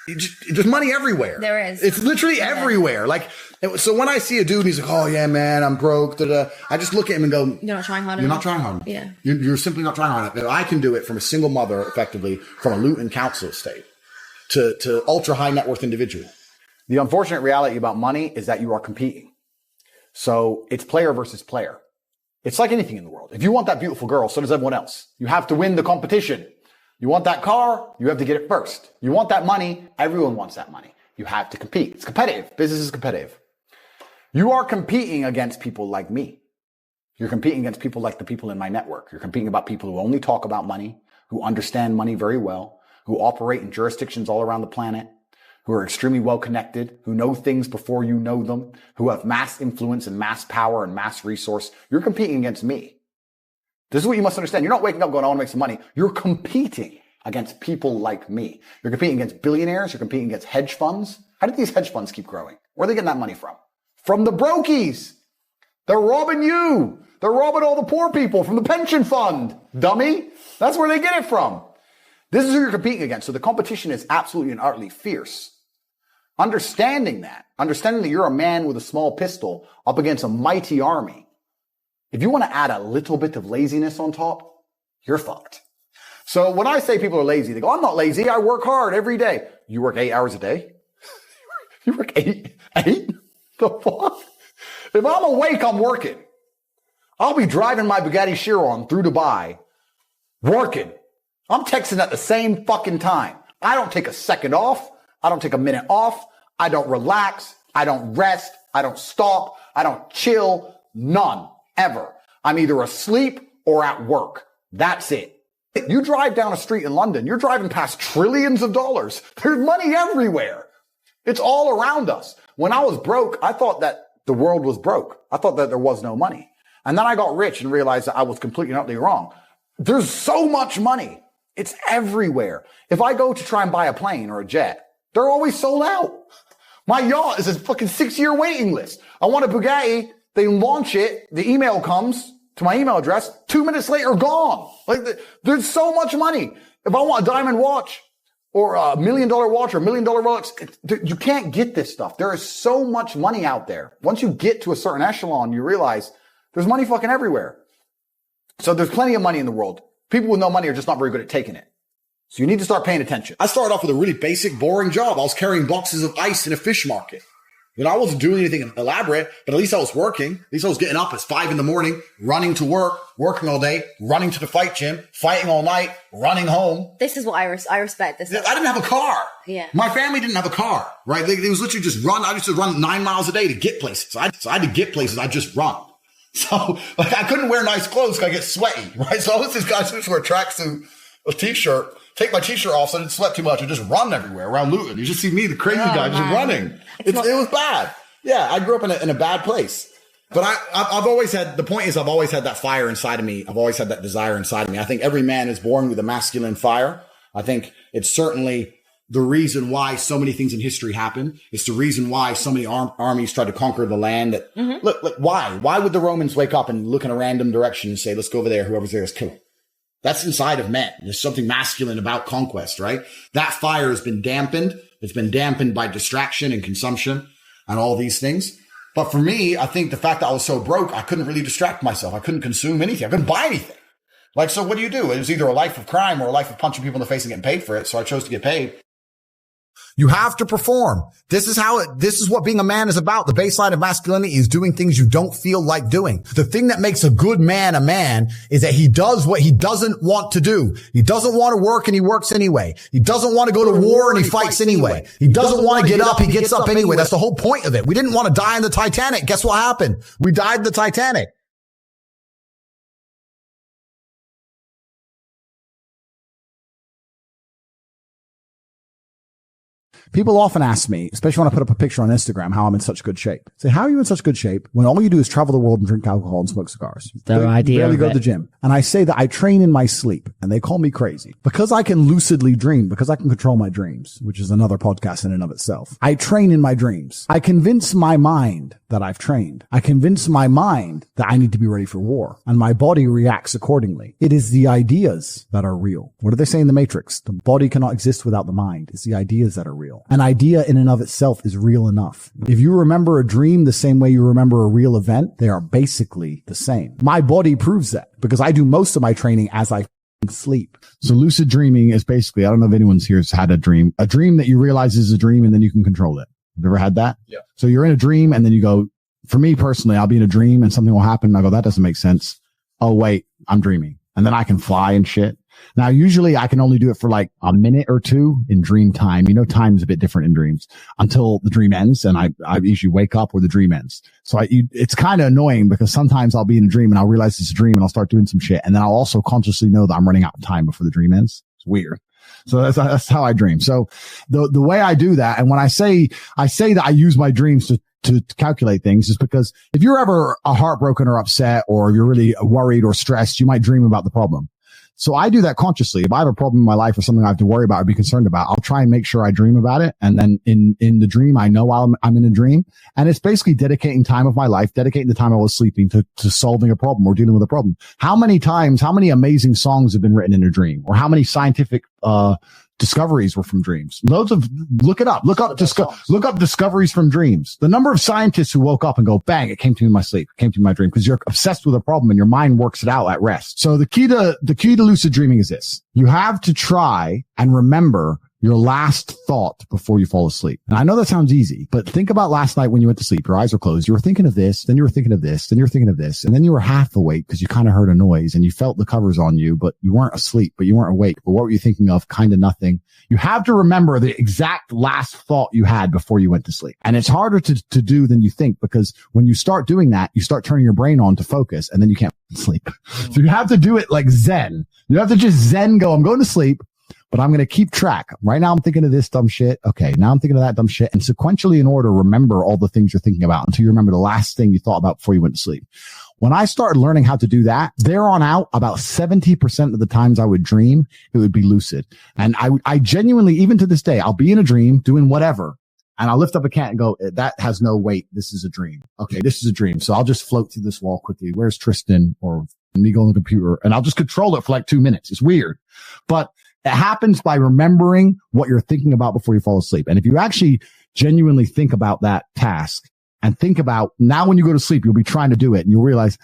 [SPEAKER 1] there's money everywhere.
[SPEAKER 6] There is.
[SPEAKER 1] It's literally everywhere. Like, so when I see a dude, he's like, oh yeah, man, I'm broke. Da-da. I just look at him and go,
[SPEAKER 6] you're not trying hard enough.
[SPEAKER 1] You're not trying hard enough.
[SPEAKER 6] Yeah.
[SPEAKER 1] You're simply not trying hard enough. If I can do it from a single mother, effectively, from a Luton council estate to ultra high net worth individual.
[SPEAKER 3] The unfortunate reality about money is that you are competing. So it's player versus player. It's like anything in the world. If you want that beautiful girl, so does everyone else. You have to win the competition. You want that car, you have to get it first. You want that money, everyone wants that money. You have to compete. It's competitive. Business is competitive. You are competing against people like me. You're competing against people like the people in my network. You're competing about people who only talk about money, who understand money very well, who operate in jurisdictions all around the planet, who are extremely well connected, who know things before you know them, who have mass influence and mass power and mass resource. You're competing against me. This is what you must understand. You're not waking up going, I want to make some money. You're competing against people like me. You're competing against billionaires. You're competing against hedge funds. How did these hedge funds keep growing? Where are they getting that money from? From the brokies. They're robbing you. They're robbing all the poor people from the pension fund. Dummy. That's where they get it from. This is who you're competing against. So the competition is absolutely and utterly fierce. Understanding that you're a man with a small pistol up against a mighty army. If you want to add a little bit of laziness on top, you're fucked. So when I say people are lazy, they go, I'm not lazy. I work hard every day. You work 8 hours a day? You work eight? The fuck? If I'm awake, I'm working. I'll be driving my Bugatti Chiron through Dubai, working. I'm texting at the same fucking time. I don't take a second off. I don't take a minute off. I don't relax. I don't rest. I don't stop. I don't chill. None. Ever. I'm either asleep or at work. That's it. You drive down a street in London, you're driving past trillions of dollars. There's money everywhere. It's all around us. When I was broke, I thought that the world was broke. I thought that there was no money. And then I got rich and realized that I was completely and utterly wrong. There's so much money. It's everywhere. If I go to try and buy a plane or a jet, they're always sold out. My yacht is a fucking 6-year waiting list. I want a Bugatti. They launch it. The email comes to my email address. 2 minutes later, gone. Like, there's so much money. If I want a diamond watch or a $1 million watch or $1 million Rolex, you can't get this stuff. There is so much money out there. Once you get to a certain echelon, you realize there's money fucking everywhere. So there's plenty of money in the world. People with no money are just not very good at taking it. So you need to start paying attention.
[SPEAKER 1] I started off with a really basic, boring job. I was carrying boxes of ice in a fish market. You know, I wasn't doing anything elaborate, but at least I was working. At least I was getting up at 5 a.m, running to work, working all day, running to the fight gym, fighting all night, running home.
[SPEAKER 6] This is what I respect. This.
[SPEAKER 1] I didn't have a car.
[SPEAKER 6] Yeah.
[SPEAKER 1] My family didn't have a car, right? It was literally just run. I used to run 9 miles a day to get places. So I had to get places. I just run. So like I couldn't wear nice clothes because I get sweaty, right? So I was this guy who just wear a tracksuit, a t-shirt, take my t-shirt off so I didn't sweat too much and just run everywhere around Luton. You just see me, the crazy guy, just running. It was bad. Yeah, I grew up in a bad place. But I've always had, the point is I've always had that fire inside of me. I've always had that desire inside of me. I think every man is born with a masculine fire. I think it's certainly the reason why so many things in history happen. It's the reason why so many armies tried to conquer the land. Look, why? Why would the Romans wake up and look in a random direction and say, let's go over there, whoever's there is kill him? That's inside of men. There's something masculine about conquest, right? That fire has been dampened. It's been dampened by distraction and consumption and all these things. But for me, I think the fact that I was so broke, I couldn't really distract myself. I couldn't consume anything. I couldn't buy anything. Like, so what do? It was either a life of crime or a life of punching people in the face and getting paid for it. So I chose to get paid.
[SPEAKER 2] You have to perform. This is what being a man is about. The baseline of masculinity is doing things you don't feel like doing. The thing that makes a good man a man is that he does what he doesn't want to do. He doesn't want to work and he works anyway. He doesn't want to go to war and he fights anyway. He doesn't want to get up. He gets up anyway. That's the whole point of it. We didn't want to die in the Titanic. Guess what happened? We died in the Titanic.
[SPEAKER 5] People often ask me, especially when I put up a picture on Instagram, how I'm in such good shape. Say, how are you in such good shape when all you do is travel the world and drink alcohol and smoke cigars?
[SPEAKER 8] Their idea
[SPEAKER 5] You barely
[SPEAKER 8] of
[SPEAKER 5] go
[SPEAKER 8] it.
[SPEAKER 5] to the gym. And I say that I train in my sleep, and they call me crazy because I can lucidly dream, because I can control my dreams, which is another podcast in and of itself. I train in my dreams. I convince my mind that I've trained. I convince my mind that I need to be ready for war, and my body reacts accordingly. It is the ideas that are real. What do they say in the Matrix? The body cannot exist without the mind. It's the ideas that are real. An idea in and of itself is real enough. If you remember a dream the same way you remember a real event, they are basically the same. My body proves that because I do most of my training as I sleep. So lucid dreaming is basically, I don't know if anyone's here has had a dream that you realize is a dream and then you can control it. Have you ever had that?
[SPEAKER 1] Yeah.
[SPEAKER 5] So you're in a dream and then you go, for me personally, I'll be in a dream and something will happen and I go, that doesn't make sense. Oh, wait, I'm dreaming. And then I can fly and shit. Now, usually I can only do it for like a minute or two in dream time. You know, time is a bit different in dreams until the dream ends. And I usually wake up where the dream ends. So it's kind of annoying because sometimes I'll be in a dream and I'll realize it's a dream and I'll start doing some shit. And then I'll also consciously know that I'm running out of time before the dream ends. It's weird. So that's how I dream. So the way I do that, and when I say that I use my dreams to calculate things, is because if you're ever heartbroken or upset, or you're really worried or stressed, you might dream about the problem. So I do that consciously. If I have a problem in my life or something I have to worry about or be concerned about, I'll try and make sure I dream about it. And then in the dream, I know I'm in a dream. And it's basically dedicating time of my life, dedicating the time I was sleeping to solving a problem or dealing with a problem. How many amazing songs have been written in a dream? Or how many scientific, discoveries were from dreams? Look up discoveries from dreams. The number of scientists who woke up and go, bang, it came to me in my sleep, it came to me in my dream, because you're obsessed with a problem and your mind works it out at rest. So the key to lucid dreaming is this. You have to try and remember your last thought before you fall asleep. And I know that sounds easy, but think about last night when you went to sleep. Your eyes were closed. You were thinking of this, then you were thinking of this, then you were thinking of this, and then you were half awake because you kind of heard a noise and you felt the covers on you, but you weren't asleep, but you weren't awake. But what were you thinking of? Kind of nothing. You have to remember the exact last thought you had before you went to sleep. And it's harder to do than you think, because when you start doing that, you start turning your brain on to focus and then you can't sleep. So you have to do it like Zen. You have to just Zen go, I'm going to sleep, but I'm going to keep track. Right now I'm thinking of this dumb shit. Okay. Now I'm thinking of that dumb shit. And sequentially in order, remember all the things you're thinking about until you remember the last thing you thought about before you went to sleep. When I started learning how to do that, there on out, about 70% of the times I would dream, it would be lucid. And I genuinely, even to this day, I'll be in a dream doing whatever. And I'll lift up a cat and go, that has no weight. This is a dream. Okay. This is a dream. So I'll just float through this wall quickly. Where's Tristan? Or me go on the computer, and I'll just control it for like 2 minutes. It's weird, but it happens by remembering what you're thinking about before you fall asleep. And if you actually genuinely think about that task and think about now when you go to sleep, you'll be trying to do it and you'll realize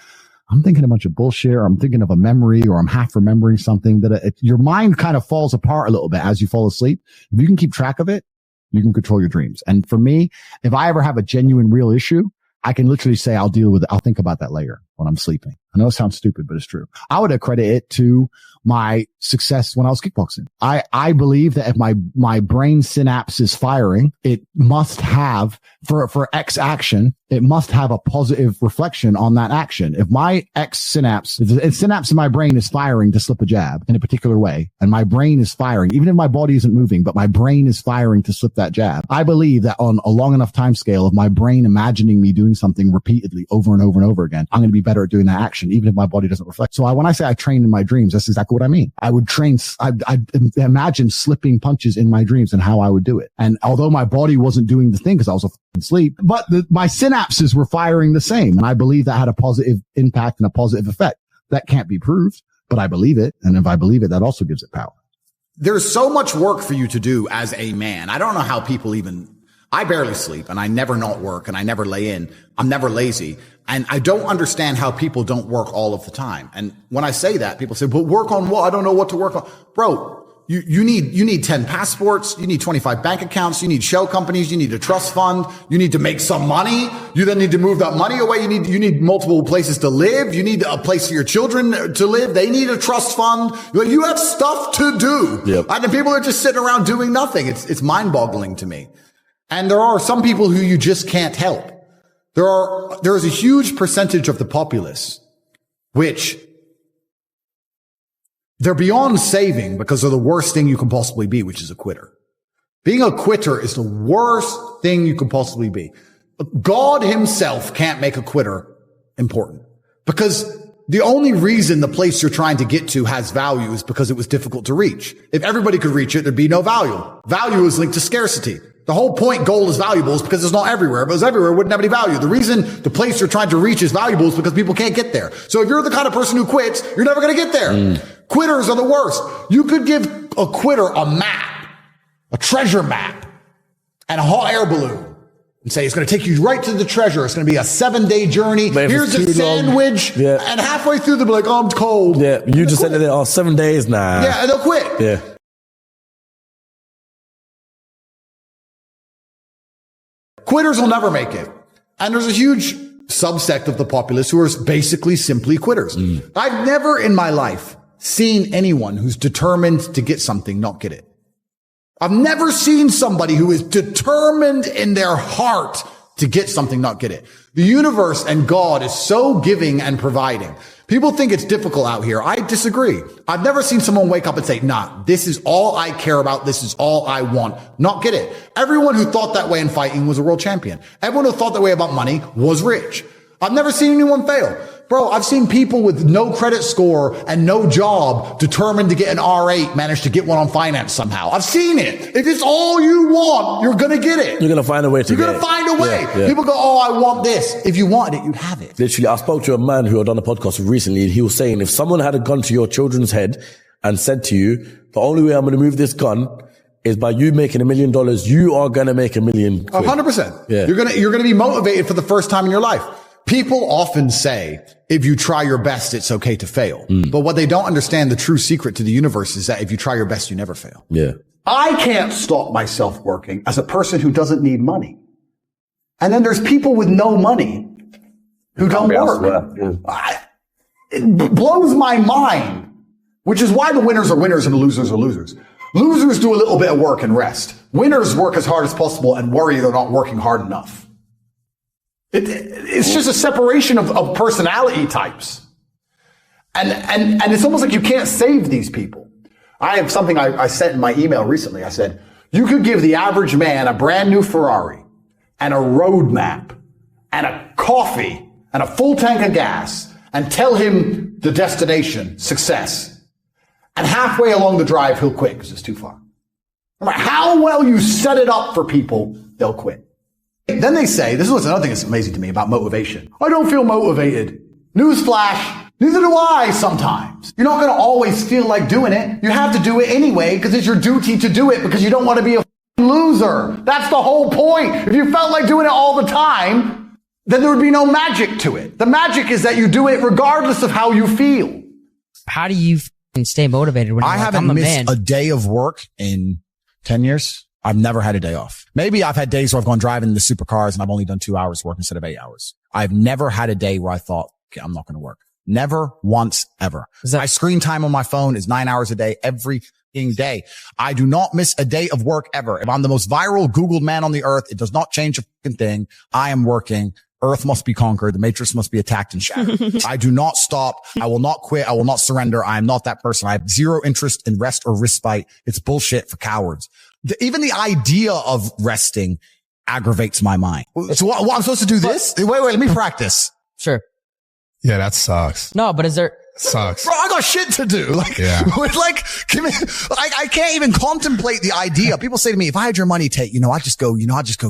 [SPEAKER 5] I'm thinking a bunch of bullshit, or I'm thinking of a memory, or I'm half remembering something, that your mind kind of falls apart a little bit as you fall asleep. If you can keep track of it, you can control your dreams. And for me, if I ever have a genuine real issue, I can literally say I'll deal with it. I'll think about that later when I'm sleeping. I know it sounds stupid, but it's true. I would accredit it to my success when I was kickboxing. I believe that if my brain synapse is firing, it must have, for X action, it must have a positive reflection on that action. If my X synapse, if the synapse in my brain is firing to slip a jab in a particular way, and my brain is firing, even if my body isn't moving, but my brain is firing to slip that jab, I believe that on a long enough time scale of my brain imagining me doing something repeatedly over and over and over again, I'm going to be better at doing that action, even if my body doesn't reflect. So when I say I train in my dreams, that's exactly what I mean. I would train, I'd imagine slipping punches in my dreams and how I would do it. And although my body wasn't doing the thing because I was asleep, but my synapses were firing the same. And I believe that had a positive impact and a positive effect. That can't be proved, but I believe it. And if I believe it, that also gives it power.
[SPEAKER 1] There's so much work for you to do as a man. I don't know how people I barely sleep, and I never not work, and I never lay in. I'm never lazy. And I don't understand how people don't work all of the time. And when I say that, people say, but work on what? I don't know what to work on. Bro, you need 10 passports. You need 25 bank accounts. You need shell companies. You need a trust fund. You need to make some money. You then need to move that money away. You need multiple places to live. You need a place for your children to live. They need a trust fund. You have stuff to do. Yep. And the people are just sitting around doing nothing. It's mind boggling to me. And there are some people who you just can't help. There is a huge percentage of the populace which they're beyond saving because they're the worst thing you can possibly be, which is a quitter. Being a quitter is the worst thing you could possibly be. God himself can't make a quitter important, because the only reason the place you're trying to get to has value is because it was difficult to reach. If everybody could reach it, there'd be no value. Value is linked to scarcity. The whole point gold is valuable is because it's not everywhere. If it was everywhere, it wouldn't have any value. The reason the place you're trying to reach is valuable is because people can't get there. So if you're the kind of person who quits, you're never going to get there. Quitters are the worst. You could give a quitter a map, a treasure map, and a hot air balloon, and say it's going to take you right to the treasure. It's going to be a 7-day journey. Here's a sandwich. And halfway through, they'll be like, oh, I'm cold.
[SPEAKER 8] Yeah, you just said that, oh, 7 days now.
[SPEAKER 1] Yeah, and they'll quit.
[SPEAKER 8] Yeah.
[SPEAKER 1] Quitters will never make it. And there's a huge subsect of the populace who are basically simply quitters. I've never in my life seen anyone who's determined to get something not get it. I've never seen somebody who is determined in their heart to get something, not get it. The universe and God is so giving and providing. People think it's difficult out here. I disagree. I've never seen someone wake up and say, nah, this is all I care about. This is all I want. Not get it. Everyone who thought that way in fighting was a world champion. Everyone who thought that way about money was rich. I've never seen anyone fail. Bro, I've seen people with no credit score and no job determined to get an R8 manage to get one on finance somehow. I've seen it. If it's all you want, you're going to get it.
[SPEAKER 8] You're going to find a way to get it.
[SPEAKER 1] You're going to find a way.
[SPEAKER 8] Yeah.
[SPEAKER 1] People go, oh, I want this. If you wanted it, you'd have it.
[SPEAKER 8] Literally, I spoke to a man who had done a podcast recently, and he was saying if someone had a gun to your children's head and said to you, the only way I'm going to move this gun is by you making $1 million, you are going to make $1 million.
[SPEAKER 1] 100%.
[SPEAKER 8] Yeah.
[SPEAKER 1] You're going to be motivated for the first time in your life. People often say, if you try your best, it's okay to fail. But what they don't understand, the true secret to the universe is that if you try your best, you never fail.
[SPEAKER 8] Yeah.
[SPEAKER 3] I can't stop myself working as a person who doesn't need money. And then there's people with no money who don't work. It blows my mind, which is why the winners are winners and the losers are losers. Losers do a little bit of work and rest. Winners work as hard as possible and worry they're not working hard enough. It's just a separation of personality types. And it's almost like you can't save these people. I have something I sent in my email recently. I said, you could give the average man a brand new Ferrari and a road map and a coffee and a full tank of gas and tell him the destination, success. And halfway along the drive, he'll quit because it's too far. No matter how well you set it up for people, they'll quit. Then they say, this is what's another thing that's amazing to me about motivation. I don't feel motivated. Newsflash, neither do I sometimes. You're not going to always feel like doing it. You have to do it anyway because it's your duty to do it because you don't want to be a loser. That's the whole point. If you felt like doing it all the time, then there would be no magic to it. The magic is that you do it regardless of how you feel.
[SPEAKER 9] How do you stay motivated when
[SPEAKER 5] I haven't missed a day of work in 10 years. I've never had a day off. Maybe I've had days where I've gone driving the supercars and I've only done 2 hours work instead of 8 hours. I've never had a day where I thought, okay, I'm not going to work. Never once ever. My screen time on my phone is 9 hours a day, every day. I do not miss a day of work ever. If I'm the most viral Googled man on the earth, it does not change a fucking thing. I am working. Earth must be conquered. The matrix must be attacked and shattered. I do not stop. I will not quit. I will not surrender. I am not that person. I have zero interest in rest or respite. It's bullshit for cowards. Even the idea of resting aggravates my mind. So what I'm supposed to do this? Wait, let me practice.
[SPEAKER 9] Sure.
[SPEAKER 10] Yeah, that sucks.
[SPEAKER 9] No, but is there...
[SPEAKER 10] Sucks.
[SPEAKER 1] Bro, I got shit to do. Like, I can't even contemplate the idea. People say to me, if I had your money, Tate, I'd just go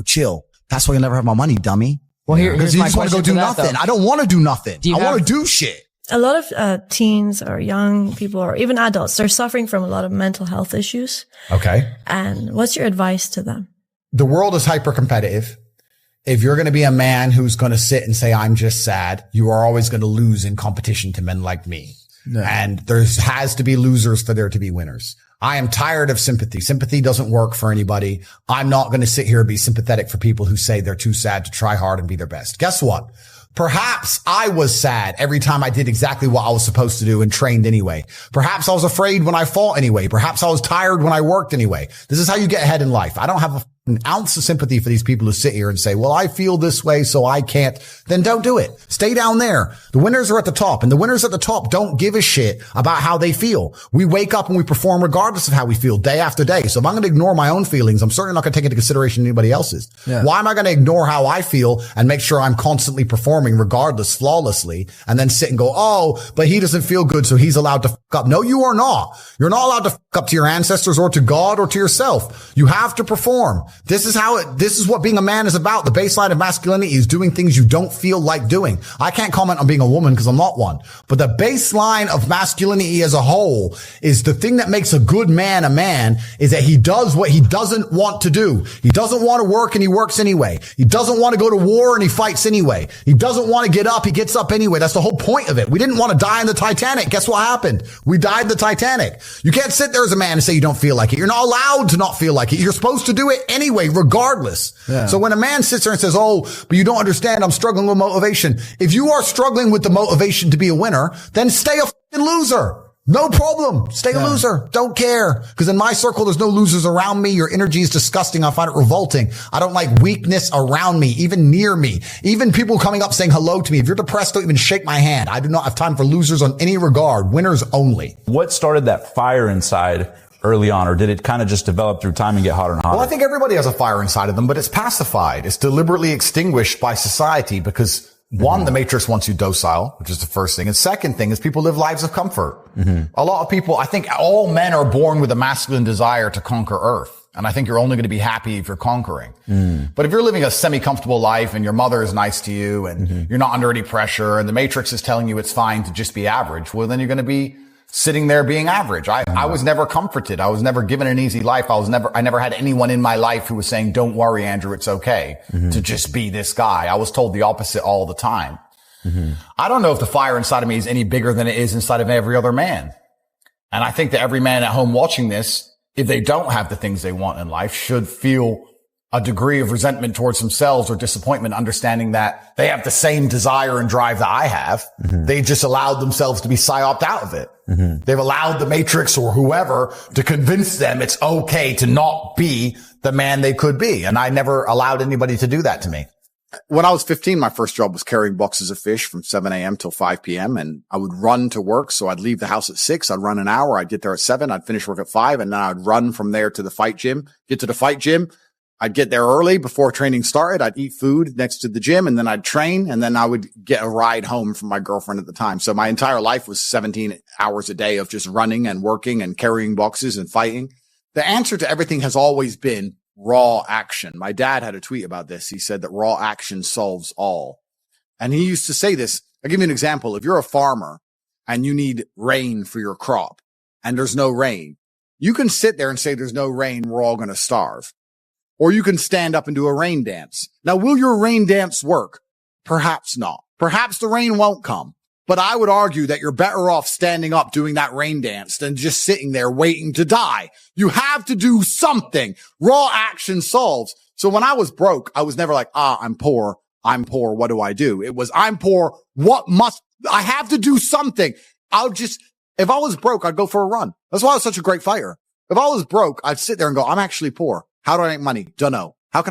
[SPEAKER 1] chill. That's why you'll never have my money, dummy.
[SPEAKER 9] Well,
[SPEAKER 1] because you just want to go do nothing. I don't want to do nothing. I want to do shit.
[SPEAKER 11] A lot of teens or young people or even adults, they're suffering from a lot of mental health issues.
[SPEAKER 1] Okay.
[SPEAKER 11] And what's your advice to them?
[SPEAKER 1] The world is hyper competitive. If you're going to be a man who's going to sit and say, I'm just sad, you are always going to lose in competition to men like me. No. And there has to be losers for there to be winners. I am tired of sympathy. Sympathy doesn't work for anybody. I'm not going to sit here and be sympathetic for people who say they're too sad to try hard and be their best. Guess what? Perhaps I was sad every time I did exactly what I was supposed to do and trained anyway. Perhaps I was afraid when I fought anyway. Perhaps I was tired when I worked anyway. This is how you get ahead in life. I don't have a
[SPEAKER 5] an ounce of sympathy for these people who sit here and say, well, I feel this way, so I can't, then don't do it. Stay down there. The winners are at the top, and the winners at the top don't give a shit about how they feel. We wake up and we perform regardless of how we feel day after day. So if I'm going to ignore my own feelings, I'm certainly not going to take into consideration anybody else's. Yeah. Why am I going to ignore how I feel and make sure I'm constantly performing regardless, flawlessly, and then sit and go, oh, but he doesn't feel good, so he's allowed to fuck up. No, you are not. You're not allowed to fuck up to your ancestors or to God or to yourself. You have to perform. This is what being a man is about. The baseline of masculinity is doing things you don't feel like doing. I can't comment on being a woman because I'm not one, but the baseline of masculinity as a whole is the thing that makes a good man a man is that he does what he doesn't want to do. He doesn't want to work and he works anyway. He doesn't want to go to war and he fights anyway. He doesn't want to get up. He gets up anyway. That's the whole point of it. We didn't want to die in the Titanic. Guess what happened? We died in the Titanic. You can't sit there as a man and say you don't feel like it. You're not allowed to not feel like it. You're supposed to do it anyway, regardless. Yeah. So when a man sits there and says, oh, but you don't understand, I'm struggling with motivation. If you are struggling with the motivation to be a winner, then stay a fucking loser. No problem. Stay a loser. Don't care. Because in my circle, there's no losers around me. Your energy is disgusting. I find it revolting. I don't like weakness around me, even near me. Even people coming up saying hello to me. If you're depressed, don't even shake my hand. I do not have time for losers on any regard. Winners only.
[SPEAKER 12] What started that fire inside early on, or did it kind of just develop through time and get hotter and hotter?
[SPEAKER 1] Well, I think everybody has a fire inside of them, but it's pacified. It's deliberately extinguished by society because one, the matrix wants you docile, which is the first thing. And second thing is people live lives of comfort. A lot of people, I think all men are born with a masculine desire to conquer Earth. And I think you're only going to be happy if you're conquering. But if you're living a semi-comfortable life and your mother is nice to you and you're not under any pressure and the matrix is telling you it's fine to just be average, well, then you're going to be sitting there being average. I was never comforted. I was never given an easy life. I never had anyone in my life who was saying, don't worry, Andrew, it's okay to just be this guy. I was told the opposite all the time. I don't know if the fire inside of me is any bigger than it is inside of every other man. And I think that every man at home watching this, if they don't have the things they want in life, should feel a degree of resentment towards themselves or disappointment, understanding that they have the same desire and drive that I have. They just allowed themselves to be psyoped out of it. They've allowed the matrix or whoever to convince them it's okay to not be the man they could be. And I never allowed anybody to do that to me.
[SPEAKER 3] When I was 15, my first job was carrying boxes of fish from 7 a.m. till 5 p.m. And I would run to work. So I'd leave the house at 6. I'd run an hour. I'd get there at 7. I'd finish work at 5. And then I'd run from there to the fight gym, get to the fight gym. I'd get there early before training started. I'd eat food next to the gym and then I'd train and then I would get a ride home from my girlfriend at the time. So my entire life was 17 hours a day of just running and working and carrying boxes and fighting. The answer to everything has always been raw action. My dad had a tweet about this. He said that raw action solves all. And he used to say this. I'll give you an example. If you're a farmer and you need rain for your crop and there's no rain, you can sit there and say there's no rain. We're all going to starve. Or you can stand up and do a rain dance. Now, will your rain dance work? Perhaps not. Perhaps the rain won't come. But I would argue that you're better off standing up doing that rain dance than just sitting there waiting to die. You have to do something. Raw action solves. So when I was broke, I was never like, I'm poor. What do I do? It was, I'm poor. I have to do something. If I was broke, I'd go for a run. That's why I was such a great fighter. If I was broke, I'd sit there and go, I'm actually poor. How do I make money? Dunno. Where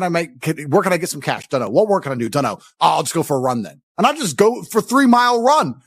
[SPEAKER 3] can I get some cash? Dunno. What work can I do? Dunno. I'll just go for a run then. And I'll just go for 3-mile run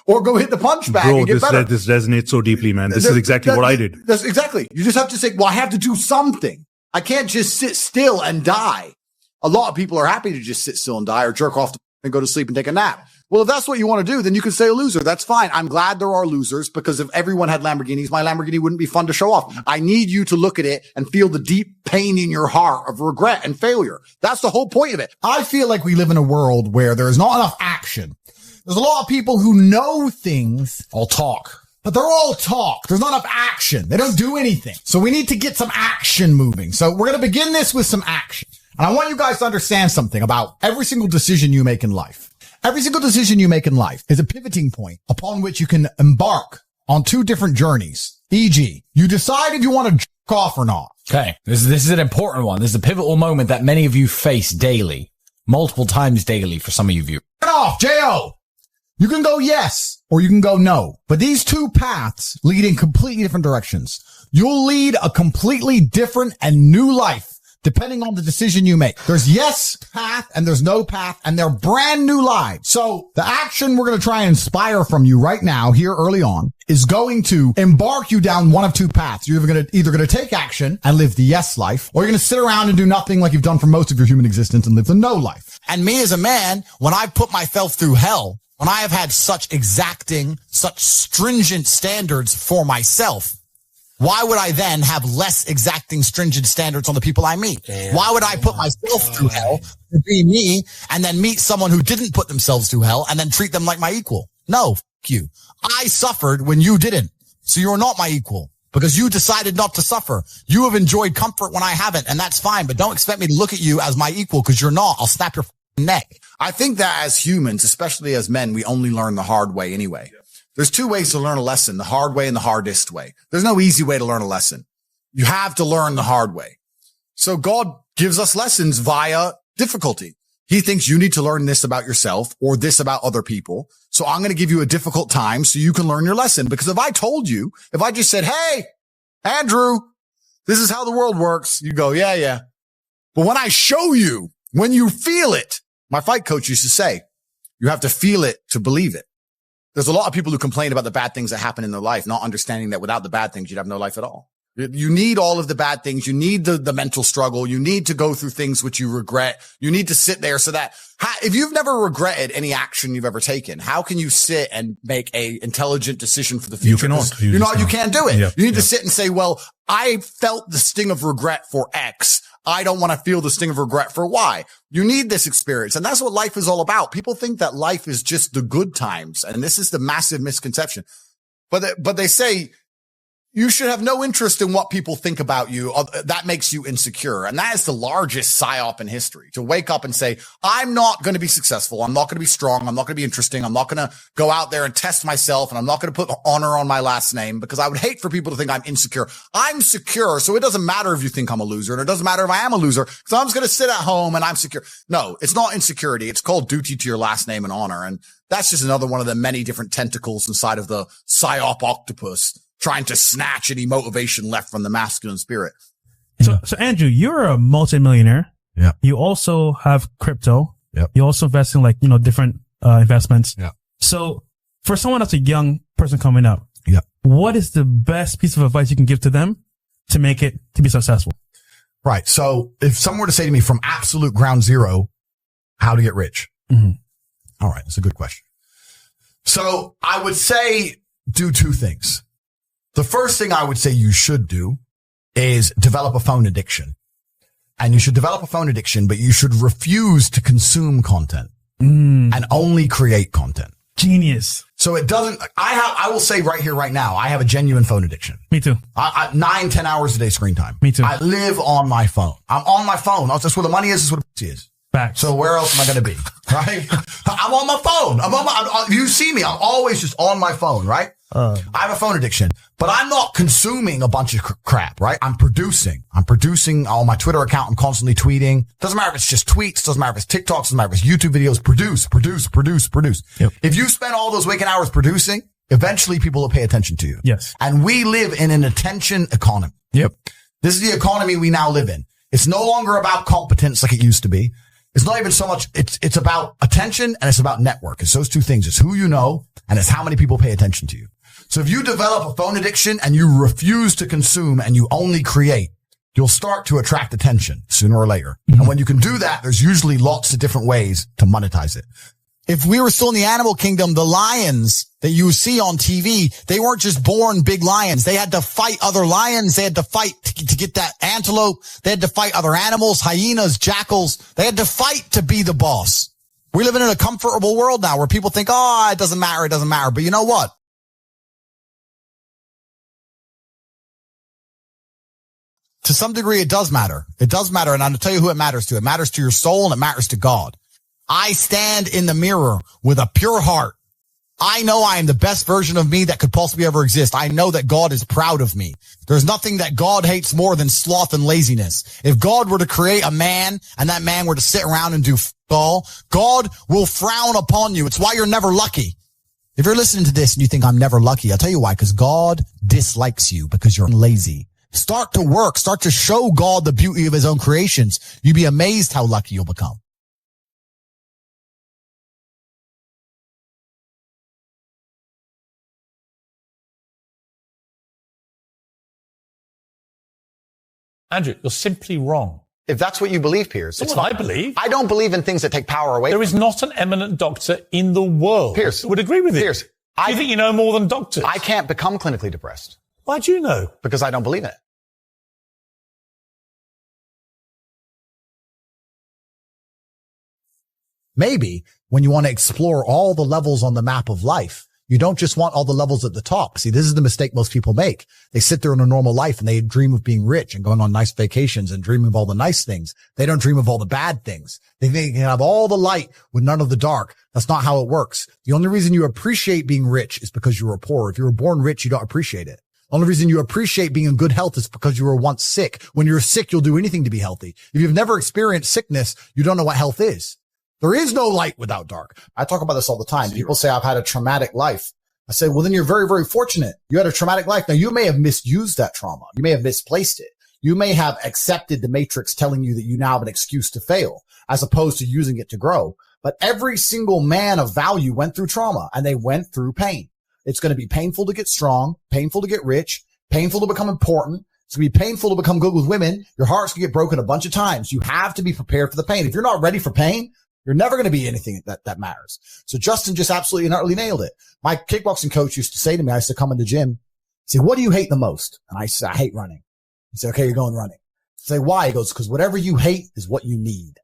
[SPEAKER 3] or go hit the punch bag and get better.
[SPEAKER 10] This resonates so deeply, man. This is exactly what I did.
[SPEAKER 3] That's exactly. You just have to say, well, I have to do something. I can't just sit still and die. A lot of people are happy to just sit still and die or jerk off and go to sleep and take a nap. Well, if that's what you want to do, then you can say a loser. That's fine. I'm glad there are losers because if everyone had Lamborghinis, my Lamborghini wouldn't be fun to show off. I need you to look at it and feel the deep pain in your heart of regret and failure. That's the whole point of it.
[SPEAKER 5] I feel like we live in a world where there is not enough action. There's a lot of people who know things, all talk, but they're all talk. There's not enough action. They don't do anything. So we need to get some action moving. So we're going to begin this with some action. And I want you guys to understand something about every single decision you make in life. Every single decision you make in life is a pivoting point upon which you can embark on 2 different journeys. E.g., you decide if you want to jerk off or not.
[SPEAKER 2] Okay. This is an important one. This is a pivotal moment that many of you face daily, multiple times daily for some of you.
[SPEAKER 5] Get off, J.O. You can go yes or you can go no. But these 2 paths lead in completely different directions. You'll lead a completely different and new life depending on the decision you make. There's yes path and there's no path, and they're brand new lives. So the action we're going to try and inspire from you right now here early on is going to embark you down one of two paths. You're either going to take action and live the yes life, or you're going to sit around and do nothing like you've done for most of your human existence and live the no life.
[SPEAKER 4] And me as a man, when I put myself through hell, when I have had such exacting, such stringent standards for myself, why would I then have less exacting, stringent standards on the people I meet? Why would I put myself through hell to be me and then meet someone who didn't put themselves through hell and then treat them like my equal? No, f you. I suffered when you didn't. So you're not my equal because you decided not to suffer. You have enjoyed comfort when I haven't, and that's fine. But don't expect me to look at you as my equal because you're not. I'll snap your neck.
[SPEAKER 1] I think that as humans, especially as men, we only learn the hard way anyway. There's two ways to learn a lesson, the hard way and the hardest way. There's no easy way to learn a lesson. You have to learn the hard way. So God gives us lessons via difficulty. He thinks you need to learn this about yourself or this about other people. So I'm going to give you a difficult time so you can learn your lesson. Because if I told you, if I just said, hey, Andrew, this is how the world works, you go, yeah. But when I show you, when you feel it, my fight coach used to say, you have to feel it to believe it. There's a lot of people who complain about the bad things that happen in their life, not understanding that without the bad things, you'd have no life at all. You need all of the bad things. You need the mental struggle. You need to go through things which you regret. You need to sit there so that if you've never regretted any action you've ever taken, how can you sit and make a intelligent decision for the future? You can't do it. Yeah, you need to sit and say, well, I felt the sting of regret for X. I don't want to feel the sting of regret for Y. You need this experience. And that's what life is all about. People think that life is just the good times. And this is the massive misconception. But they say you should have no interest in what people think about you. That makes you insecure. And that is the largest psyop in history, to wake up and say, I'm not going to be successful. I'm not going to be strong. I'm not going to be interesting. I'm not going to go out there and test myself. And I'm not going to put honor on my last name because I would hate for people to think I'm insecure. I'm secure. So it doesn't matter if you think I'm a loser, and it doesn't matter if I am a loser. So I'm just going to sit at home and I'm secure. No, it's not insecurity. It's called duty to your last name and honor. And that's just another one of the many different tentacles inside of the psyop octopus, trying to snatch any motivation left from the masculine spirit.
[SPEAKER 10] So Andrew, you're a multimillionaire.
[SPEAKER 5] Yeah.
[SPEAKER 10] You also have crypto.
[SPEAKER 5] Yep.
[SPEAKER 10] You also invest in different investments.
[SPEAKER 5] Yeah.
[SPEAKER 10] So for someone that's a young person coming up,
[SPEAKER 5] yeah,
[SPEAKER 10] what is the best piece of advice you can give to them to make it to be successful?
[SPEAKER 5] Right. So if someone were to say to me from absolute ground zero, how to get rich?
[SPEAKER 10] Mm-hmm.
[SPEAKER 5] All right. That's a good question. So I would say do two things. The first thing I would say you should do is develop a phone addiction. And you should develop a phone addiction, but you should refuse to consume content and only create content.
[SPEAKER 10] Genius.
[SPEAKER 5] So it doesn't, I will say right here, right now, I have a genuine phone addiction.
[SPEAKER 10] Me too.
[SPEAKER 5] 9-10 hours a day screen time.
[SPEAKER 10] Me too.
[SPEAKER 5] I live on my phone. I'm on my phone. That's where the money is. That's what it is.
[SPEAKER 10] Back.
[SPEAKER 5] So where else am I going to be? Right? I'm on my phone. You see me. I'm always just on my phone, right? I have a phone addiction, but I'm not consuming a bunch of crap, right? I'm producing on my Twitter account. I'm constantly tweeting. Doesn't matter if it's just tweets. Doesn't matter if it's TikToks. Doesn't matter if it's YouTube videos. Produce.
[SPEAKER 10] Yep.
[SPEAKER 5] If you spend all those waking hours producing, eventually people will pay attention to you.
[SPEAKER 10] Yes.
[SPEAKER 5] And we live in an attention economy.
[SPEAKER 10] Yep.
[SPEAKER 5] This is the economy we now live in. It's no longer about competence like it used to be. It's not even so much, it's about attention and it's about network. It's those two things. It's who you know and it's how many people pay attention to you. So if you develop a phone addiction and you refuse to consume and you only create, you'll start to attract attention sooner or later. Mm-hmm. And when you can do that, there's usually lots of different ways to monetize it.
[SPEAKER 4] If we were still in the animal kingdom, the lions that you see on TV, they weren't just born big lions. They had to fight other lions. They had to fight to get that antelope. They had to fight other animals, hyenas, jackals. They had to fight to be the boss. We're living in a comfortable world now where people think, it doesn't matter. It doesn't matter. But you know what? To some degree, it does matter. It does matter. And I'll tell you who it matters to. It matters to your soul and it matters to God. I stand in the mirror with a pure heart. I know I am the best version of me that could possibly ever exist. I know that God is proud of me. There's nothing that God hates more than sloth and laziness. If God were to create a man and that man were to sit around and do all, God will frown upon you. It's why you're never lucky. If you're listening to this and you think I'm never lucky, I'll tell you why, because God dislikes you because you're lazy. Start to work. Start to show God the beauty of his own creations. You'd be amazed how lucky you'll become.
[SPEAKER 12] Andrew, you're simply wrong.
[SPEAKER 2] If that's what you believe, Piers.
[SPEAKER 12] That's what I believe.
[SPEAKER 2] I don't believe in things that take power away.
[SPEAKER 12] There is not an eminent doctor in the world
[SPEAKER 2] Piers
[SPEAKER 12] who would agree with you.
[SPEAKER 2] Piers,
[SPEAKER 12] Do you think you know more than doctors?
[SPEAKER 2] I can't become clinically depressed.
[SPEAKER 12] Why do you know?
[SPEAKER 2] Because I don't believe in it.
[SPEAKER 4] Maybe when you want to explore all the levels on the map of life, you don't just want all the levels at the top. See, this is the mistake most people make. They sit there in a normal life and they dream of being rich and going on nice vacations and dreaming of all the nice things. They don't dream of all the bad things. They think they can have all the light with none of the dark. That's not how it works. The only reason you appreciate being rich is because you were poor. If you were born rich, you don't appreciate it. The only reason you appreciate being in good health is because you were once sick. When you're sick, you'll do anything to be healthy. If you've never experienced sickness, you don't know what health is. There is no light without dark. I talk about this all the time. People say I've had a traumatic life. I say, well, then you're very, very fortunate. You had a traumatic life. Now, you may have misused that trauma. You may have misplaced it. You may have accepted the matrix telling you that you now have an excuse to fail as opposed to using it to grow. But every single man of value went through trauma and they went through pain. It's going to be painful to get strong, painful to get rich, painful to become important. It's going to be painful to become good with women. Your heart's going to get broken a bunch of times. You have to be prepared for the pain. If you're not ready for pain, you're never going to be anything that matters. So Justin just absolutely and utterly nailed it. My kickboxing coach used to say to me, I used to come in the gym, say, what do you hate the most? And I said, I hate running. He said, okay, you're going running. I say, why? He goes, because whatever you hate is what you need.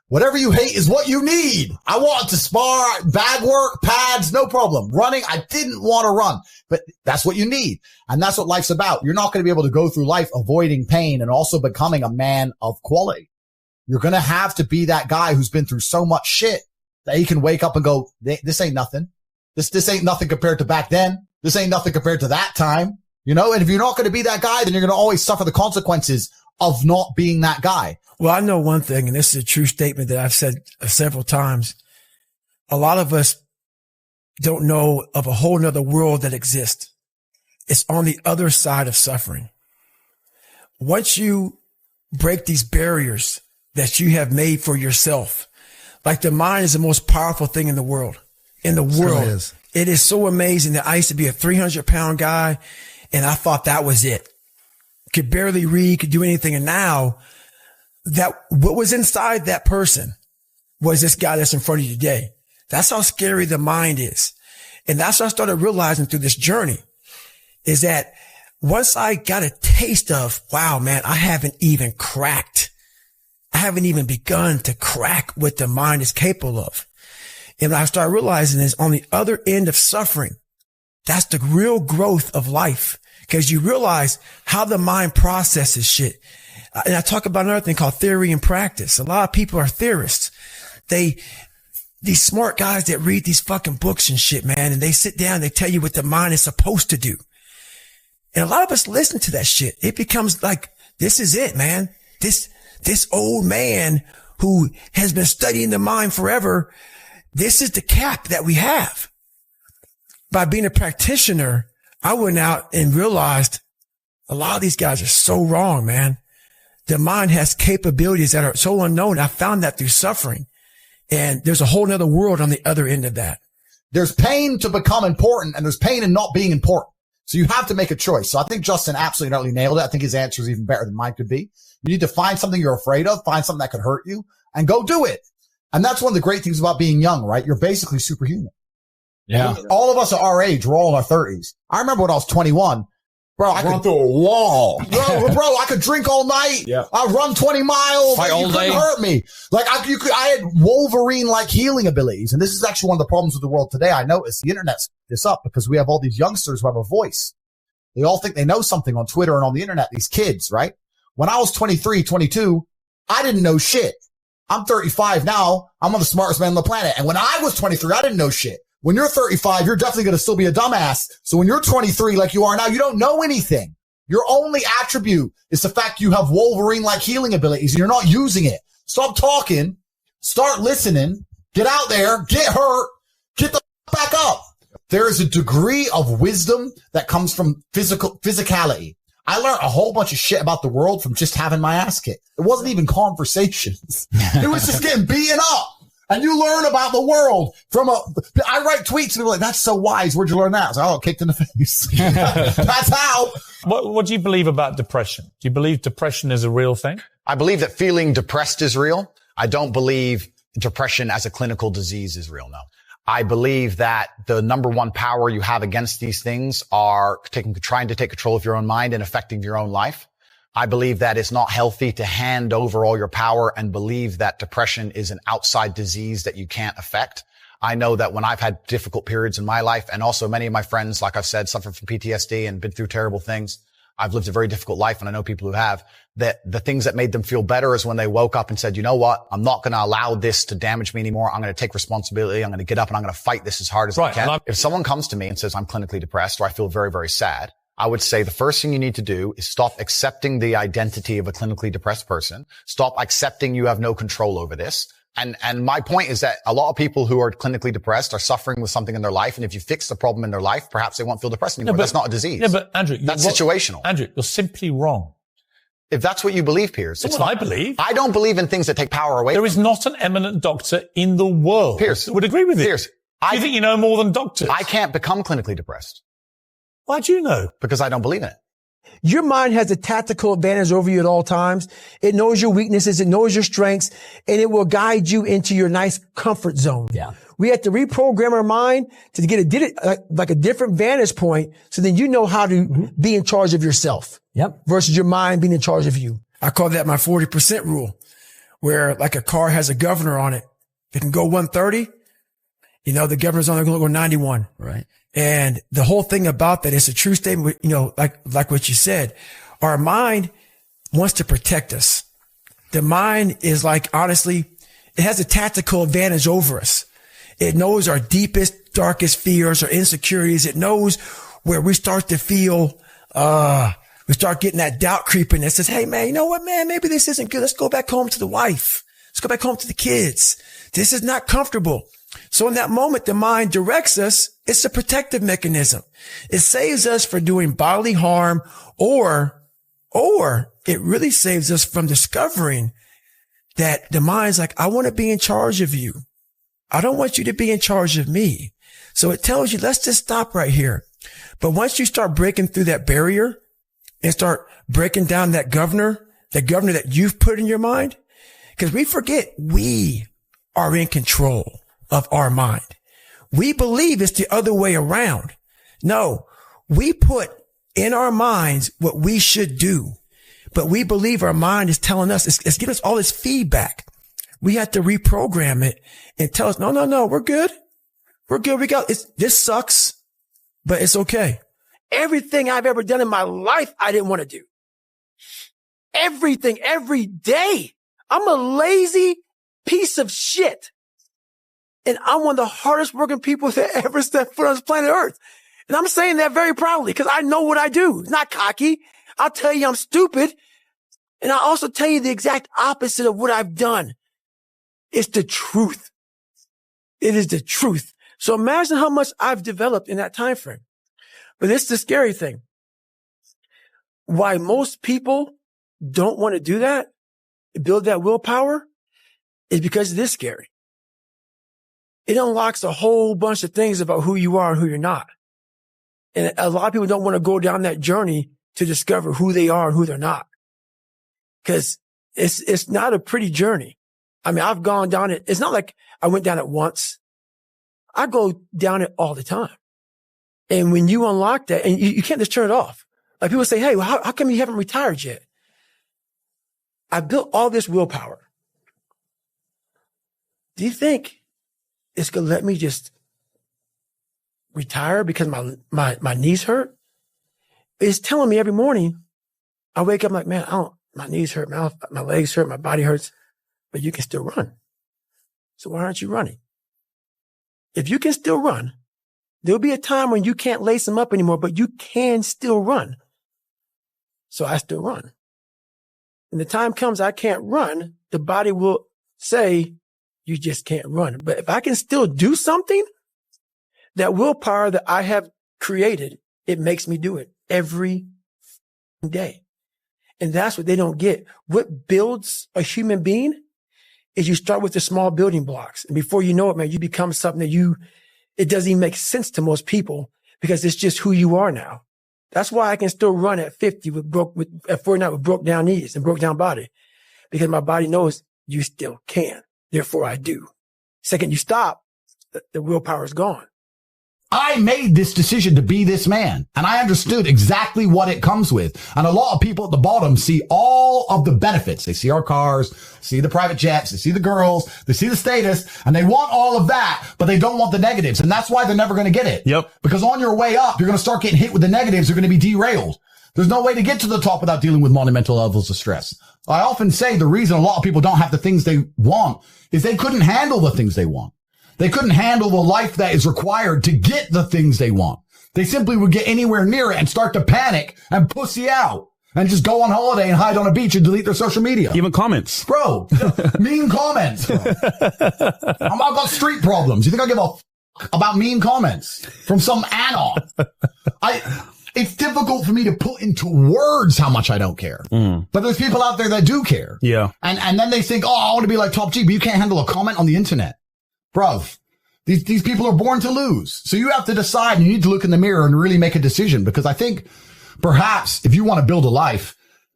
[SPEAKER 4] Whatever you hate is what you need. I want to spar, bag work, pads, no problem. Running, I didn't want to run, but that's what you need. And that's what life's about. You're not going to be able to go through life avoiding pain and also becoming a man of quality. You're going to have to be that guy who's been through so much shit that he can wake up and go, this ain't nothing. This ain't nothing compared to back then. This ain't nothing compared to that time. You know, and if you're not going to be that guy, then you're going to always suffer the consequences of not being that guy.
[SPEAKER 13] Well, I know one thing, and this is a true statement that I've said several times. A lot of us don't know of a whole nother world that exists. It's on the other side of suffering. Once you break these barriers that you have made for yourself, like the mind is the most powerful thing in the world. In the world, it is so amazing that I used to be a 300-pound guy, and I thought that was it. Could barely read, could do anything, and now that what was inside that person was this guy that's in front of you today. That's how scary the mind is. And that's what I started realizing through this journey is that once I got a taste of, wow, man, I haven't even begun to crack what the mind is capable of. And I started realizing is on the other end of suffering, that's the real growth of life because you realize how the mind processes shit. And I talk about another thing called theory and practice. A lot of people are theorists. These smart guys that read these fucking books and shit, man, and they sit down, they tell you what the mind is supposed to do. And a lot of us listen to that shit. It becomes like, this is it, man. This old man who has been studying the mind forever, this is the cap that we have. By being a practitioner, I went out and realized a lot of these guys are so wrong, man. The mind has capabilities that are so unknown. I found that through suffering. And there's a whole nother world on the other end of that.
[SPEAKER 4] There's pain to become important and there's pain in not being important. So you have to make a choice. So I think Justin absolutely utterly nailed it. I think his answer is even better than mine could be. You need to find something you're afraid of, find something that could hurt you and go do it. And that's one of the great things about being young, right? You're basically superhuman.
[SPEAKER 1] Yeah.
[SPEAKER 4] All of us are our age. We're all in our 30s. I remember when I was 21. Bro, I
[SPEAKER 1] run through a wall.
[SPEAKER 4] Bro, I could drink all night.
[SPEAKER 1] Yeah.
[SPEAKER 4] I run 20 miles.
[SPEAKER 1] Fight all
[SPEAKER 4] you couldn't
[SPEAKER 1] day.
[SPEAKER 4] hurt me. Like I had Wolverine-like healing abilities. And this is actually one of the problems with the world today. I noticed the internet's this up because we have all these youngsters who have a voice. They all think they know something on Twitter and on the internet, these kids, right? When I was 23, 22, I didn't know shit. I'm 35 now. I'm one of the smartest men on the planet. And when I was 23, I didn't know shit. When you're 35, you're definitely going to still be a dumbass. So when you're 23, like you are now, you don't know anything. Your only attribute is the fact you have Wolverine-like healing abilities and you're not using it. Stop talking. Start listening. Get out there. Get hurt. Get the back up. There is a degree of wisdom that comes from physicality. I learned a whole bunch of shit about the world from just having my ass kicked. It wasn't even conversations. It was just getting beaten up. And you learn about the world I write tweets and they're like, that's so wise. Where'd you learn that? I was like, kicked in the face. That's how.
[SPEAKER 12] What do you believe about depression? Do you believe depression is a real thing?
[SPEAKER 2] I believe that feeling depressed is real. I don't believe depression as a clinical disease is real, no. I believe that the number one power you have against these things are trying to take control of your own mind and affecting your own life. I believe that it's not healthy to hand over all your power and believe that depression is an outside disease that you can't affect. I know that when I've had difficult periods in my life, and also many of my friends, like I've said, suffer from PTSD and been through terrible things. I've lived a very difficult life, and I know people who have, that the things that made them feel better is when they woke up and said, you know what? I'm not going to allow this to damage me anymore. I'm going to take responsibility. I'm going to get up and I'm going to fight this as hard as I can. If someone comes to me and says, I'm clinically depressed or I feel very, very sad, I would say the first thing you need to do is stop accepting the identity of a clinically depressed person. Stop accepting you have no control over this. And my point is that a lot of people who are clinically depressed are suffering with something in their life. And if you fix the problem in their life, perhaps they won't feel depressed anymore. That's not a disease.
[SPEAKER 12] Yeah, but Andrew,
[SPEAKER 2] that's situational.
[SPEAKER 12] Andrew, you're simply wrong.
[SPEAKER 2] If that's what you believe, Piers.
[SPEAKER 12] That's what I believe.
[SPEAKER 2] I don't believe in things that take power away.
[SPEAKER 12] There is not an eminent doctor in the world
[SPEAKER 2] Piers
[SPEAKER 12] that would agree with you.
[SPEAKER 2] Piers,
[SPEAKER 12] you think you know more than doctors?
[SPEAKER 2] I can't become clinically depressed.
[SPEAKER 12] Why do you know?
[SPEAKER 2] Because I don't believe in it.
[SPEAKER 13] Your mind has a tactical advantage over you at all times. It knows your weaknesses. It knows your strengths, and it will guide you into your nice comfort zone.
[SPEAKER 14] Yeah.
[SPEAKER 13] We have to reprogram our mind to get a different vantage point. So then you know how to be in charge of yourself.
[SPEAKER 14] Yep.
[SPEAKER 13] Versus your mind being in charge of you. I call that my 40% rule, where like a car has a governor on it. It can go 130. You know, the governor's only going to go 91.
[SPEAKER 14] Right.
[SPEAKER 13] And the whole thing about that is a true statement, you know, like what you said. Our mind wants to protect us. The mind is like, honestly, it has a tactical advantage over us. It knows our deepest, darkest fears or insecurities. It knows where we start to feel, we start getting that doubt creeping that says, hey, man, you know what, man, maybe this isn't good. Let's go back home to the wife. Let's go back home to the kids. This is not comfortable. So in that moment, the mind directs us. It's a protective mechanism. It saves us from doing bodily harm, or it really saves us from discovering that the mind's like, I want to be in charge of you. I don't want you to be in charge of me. So it tells you, let's just stop right here. But once you start breaking through that barrier and start breaking down that governor that you've put in your mind, because we forget we are in control of our mind. We believe it's the other way around. No, we put in our minds what we should do, but we believe our mind is telling us, it's giving us all this feedback. We have to reprogram it and tell us, no, we're good. We're good. This sucks, but it's okay. Everything I've ever done in my life, I didn't want to do. Everything, every day. I'm a lazy piece of shit. And I'm one of the hardest working people that ever stepped foot on this planet Earth. And I'm saying that very proudly because I know what I do. It's not cocky. I'll tell you I'm stupid. And I'll also tell you the exact opposite of what I've done. It's the truth. It is the truth. So imagine how much I've developed in that time frame. But it's the scary thing. Why most people don't want to do that, build that willpower, is because it is scary. It unlocks a whole bunch of things about who you are and who you're not. And a lot of people don't want to go down that journey to discover who they are and who they're not. Because it's not a pretty journey. I mean, I've gone down it. It's not like I went down it once. I go down it all the time. And when you unlock that, and you can't just turn it off. Like people say, hey, well, how come you haven't retired yet? I built all this willpower. Do you think it's going to let me just retire because my knees hurt? It's telling me every morning, I wake up like, man, my knees hurt, my legs hurt, my body hurts, but you can still run. So why aren't you running? If you can still run, there'll be a time when you can't lace them up anymore, but you can still run. So I still run. When the time comes I can't run, the body will say, you just can't run. But if I can still do something, that willpower that I have created, it makes me do it every day. And that's what they don't get. What builds a human being is you start with the small building blocks. And before you know it, man, you become something that it doesn't even make sense to most people because it's just who you are now. That's why I can still run at 50 at 49 with broke down knees and broke down body, because my body knows you still can. Therefore I do. Second you stop, the willpower is gone.
[SPEAKER 5] I made this decision to be this man, and I understood exactly what it comes with. And a lot of people at the bottom see all of the benefits. They see our cars, see the private jets, they see the girls, they see the status, and they want all of that, but they don't want the negatives. And that's why they're never going to get it.
[SPEAKER 10] Yep.
[SPEAKER 5] Because on your way up, you're going to start getting hit with the negatives. You're going to be derailed. There's no way to get to the top without dealing with monumental levels of stress. I often say the reason a lot of people don't have the things they want is they couldn't handle the things they want. They couldn't handle the life that is required to get the things they want. They simply would get anywhere near it and start to panic and pussy out and just go on holiday and hide on a beach and delete their social media.
[SPEAKER 10] Even comments.
[SPEAKER 5] Bro, mean comments. Bro. I've got street problems. You think I give a fuck about mean comments from some anon? It's difficult for me to put into words how much I don't care. But there's people out there that do care.
[SPEAKER 10] Yeah.
[SPEAKER 5] And then they think, oh, I want to be like Top G, but you can't handle a comment on the internet. Bro, these people are born to lose. So you have to decide, and you need to look in the mirror and really make a decision, because I think perhaps if you want to build a life,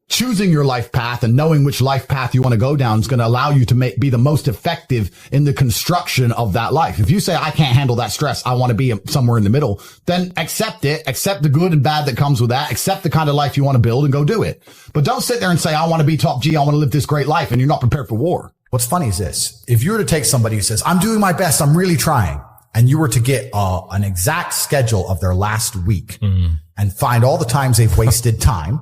[SPEAKER 5] choosing your life path and knowing which life path you want to go down is going to allow you to be the most effective in the construction of that life. If you say, I can't handle that stress, I want to be somewhere in the middle, then accept it, accept the good and bad that comes with that, accept the kind of life you want to build and go do it. But don't sit there and say, I want to be Top G, I want to live this great life, and you're not prepared for war.
[SPEAKER 1] What's funny is this. If you were to take somebody who says, I'm doing my best, I'm really trying, and you were to get an exact schedule of their last week and find all the times they've wasted time,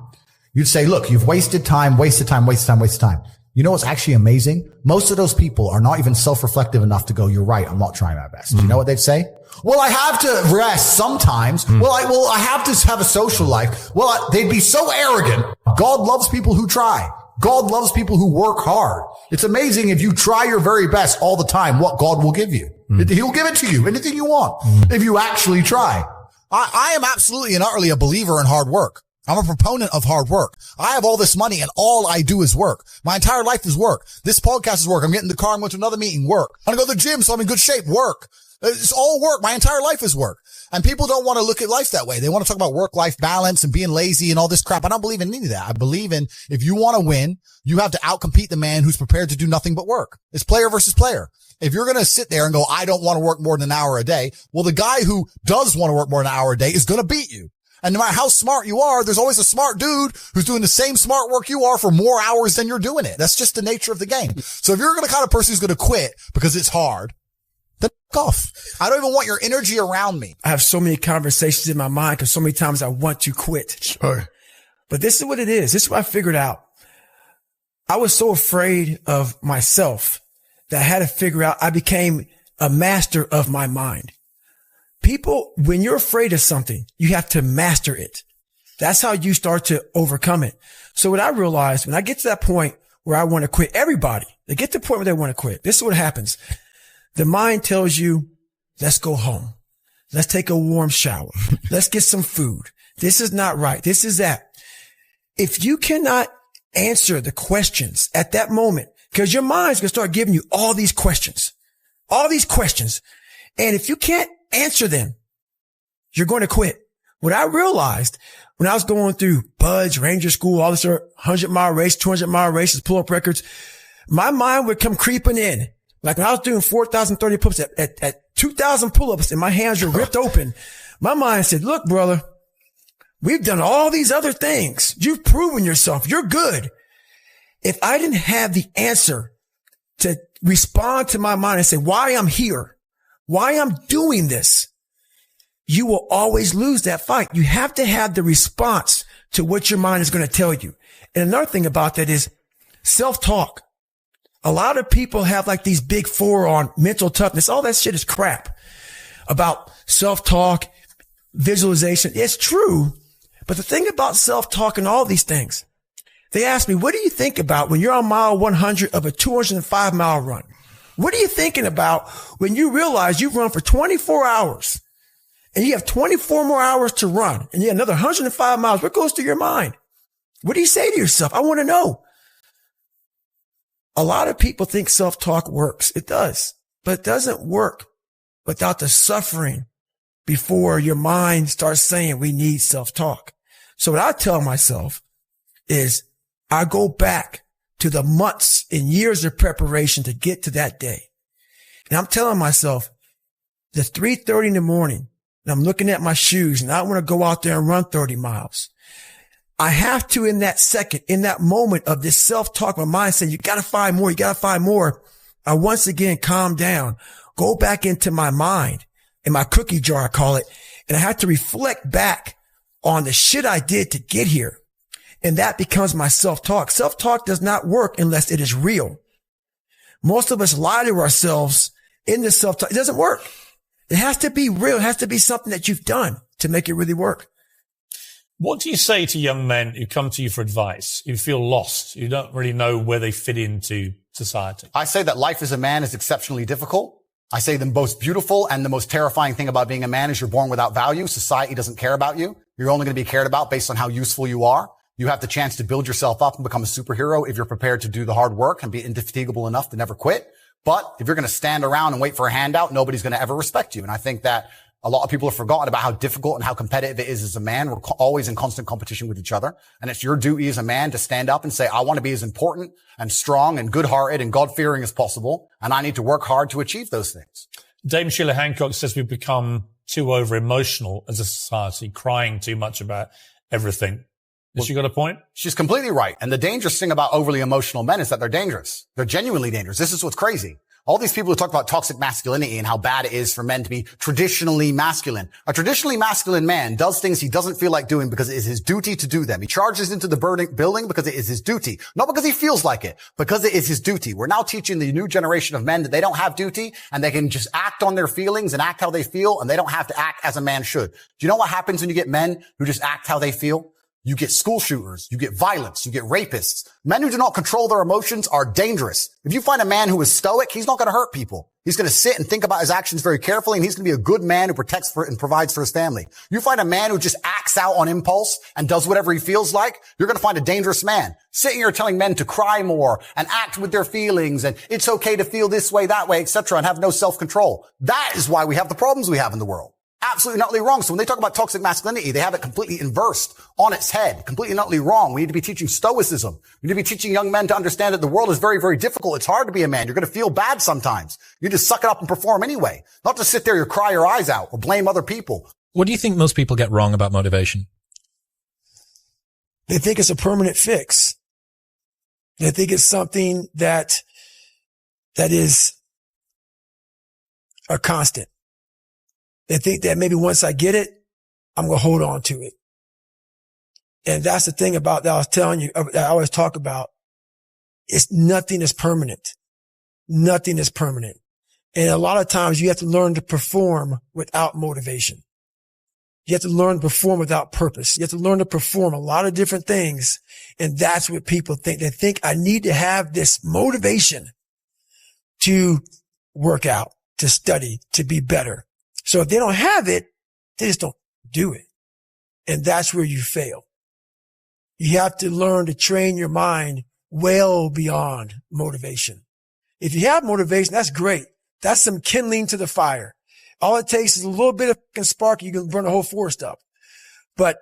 [SPEAKER 1] you'd say, look, you've wasted time, wasted time, wasted time, wasted time. You know what's actually amazing? Most of those people are not even self-reflective enough to go, you're right, I'm not trying my best. Do you know what they'd say? Well, I have to rest sometimes. I have to have a social life. They'd be so arrogant. God loves people who try. God loves people who work hard. It's amazing if you try your very best all the time, what God will give you. He'll give it to you, anything you want, if you actually try.
[SPEAKER 4] I am absolutely and utterly a believer in hard work. I'm a proponent of hard work. I have all this money and all I do is work. My entire life is work. This podcast is work. I'm getting in the car. I'm going to another meeting. Work. I'm going to go to the gym so I'm in good shape. Work. It's all work. My entire life is work. And people don't want to look at life that way. They want to talk about work-life balance and being lazy and all this crap. I don't believe in any of that. I believe in, if you want to win, you have to outcompete the man who's prepared to do nothing but work. It's player versus player. If you're going to sit there and go, I don't want to work more than an hour a day, well, the guy who does want to work more than an hour a day is going to beat you. And no matter how smart you are, there's always a smart dude who's doing the same smart work you are for more hours than you're doing it. That's just the nature of the game. So if you're the kind of person who's going to quit because it's hard, then f*** off. I don't even want your energy around me.
[SPEAKER 13] I have so many conversations in my mind because so many times I want to quit.
[SPEAKER 4] Sure.
[SPEAKER 13] But this is what it is. This is what I figured out. I was so afraid of myself that I had to figure out I became a master of my mind. People, when you're afraid of something, you have to master it. That's how you start to overcome it. So what I realized when I get to that point where I want to quit, everybody, they get to the point where they want to quit. This is what happens. The mind tells you, let's go home. Let's take a warm shower. Let's get some food. This is not right. This is that. If you cannot answer the questions at that moment, because your mind's going to start giving you all these questions. And if you can't answer them, you're going to quit. What I realized when I was going through Budge, Ranger School, all this 100-mile race, 200-mile races, pull-up records, my mind would come creeping in. Like when I was doing 4,030 pull-ups at 2,000 pull-ups and my hands were ripped open, my mind said, look, brother, we've done all these other things. You've proven yourself. You're good. If I didn't have the answer to respond to my mind and say why I'm here, why I'm doing this, you will always lose that fight. You have to have the response to what your mind is going to tell you. And another thing about that is self-talk. A lot of people have like these big four on mental toughness. All that shit is crap about self-talk, visualization. It's true. But the thing about self-talk and all these things, they ask me, what do you think about when you're on mile 100 of a 205-mile run? What are you thinking about when you realize you've run for 24 hours and you have 24 more hours to run and you have another 105 miles? What goes through your mind? What do you say to yourself? I want to know. A lot of people think self-talk works. It does, but it doesn't work without the suffering before your mind starts saying we need self-talk. So what I tell myself is I go back to the months and years of preparation to get to that day. And I'm telling myself the 3:30 in the morning and I'm looking at my shoes and I want to go out there and run 30 miles. I have to, in that second, in that moment of this self-talk, my mind saying, you got to find more. You got to find more. I once again calm down, go back into my mind, in my cookie jar, I call it. And I have to reflect back on the shit I did to get here. And that becomes my self-talk. Self-talk does not work unless it is real. Most of us lie to ourselves in the self-talk. It doesn't work. It has to be real. It has to be something that you've done to make it really work.
[SPEAKER 14] What do you say to young men who come to you for advice, who feel lost, who don't really know where they fit into society?
[SPEAKER 2] I say that life as a man is exceptionally difficult. I say the most beautiful and the most terrifying thing about being a man is you're born without value. Society doesn't care about you. You're only going to be cared about based on how useful you are. You have the chance to build yourself up and become a superhero if you're prepared to do the hard work and be indefatigable enough to never quit. But if you're going to stand around and wait for a handout, nobody's going to ever respect you. And I think that a lot of people have forgotten about how difficult and how competitive it is as a man. We're always in constant competition with each other. And it's your duty as a man to stand up and say, I want to be as important and strong and good-hearted and God-fearing as possible. And I need to work hard to achieve those things.
[SPEAKER 14] Dame Sheila Hancock says we've become too over-emotional as a society, crying too much about everything. Has she got a point?
[SPEAKER 2] She's completely right. And the dangerous thing about overly emotional men is that they're dangerous. They're genuinely dangerous. This is what's crazy. All these people who talk about toxic masculinity and how bad it is for men to be traditionally masculine. A traditionally masculine man does things he doesn't feel like doing because it is his duty to do them. He charges into the building because it is his duty. Not because he feels like it, because it is his duty. We're now teaching the new generation of men that they don't have duty and they can just act on their feelings and act how they feel and they don't have to act as a man should. Do you know what happens when you get men who just act how they feel? You get school shooters, you get violence, you get rapists. Men who do not control their emotions are dangerous. If you find a man who is stoic, he's not going to hurt people. He's going to sit and think about his actions very carefully, and he's going to be a good man who protects and provides for his family. You find a man who just acts out on impulse and does whatever he feels like, you're going to find a dangerous man. Sitting here telling men to cry more and act with their feelings and it's okay to feel this way, that way, etc., and have no self-control. That is why we have the problems we have in the world. Absolutely not wrong. So when they talk about toxic masculinity, they have it completely inversed on its head, completely not wrong. We need to be teaching stoicism. We need to be teaching young men to understand that the world is very, very difficult. It's hard to be a man. You're going to feel bad sometimes. You just suck it up and perform anyway. Not to sit there and cry your eyes out or blame other people.
[SPEAKER 15] What do you think most people get wrong about motivation?
[SPEAKER 13] They think it's a permanent fix. They think it's something that is a constant. They think that maybe once I get it, I'm going to hold on to it. And that's the thing about that I was telling you, that I always talk about. Nothing is permanent. Nothing is permanent. And a lot of times you have to learn to perform without motivation. You have to learn to perform without purpose. You have to learn to perform a lot of different things. And that's what people think. They think I need to have this motivation to work out, to study, to be better. So if they don't have it, they just don't do it. And that's where you fail. You have to learn to train your mind well beyond motivation. If you have motivation, that's great. That's some kindling to the fire. All it takes is a little bit of spark. You can burn the whole forest up. But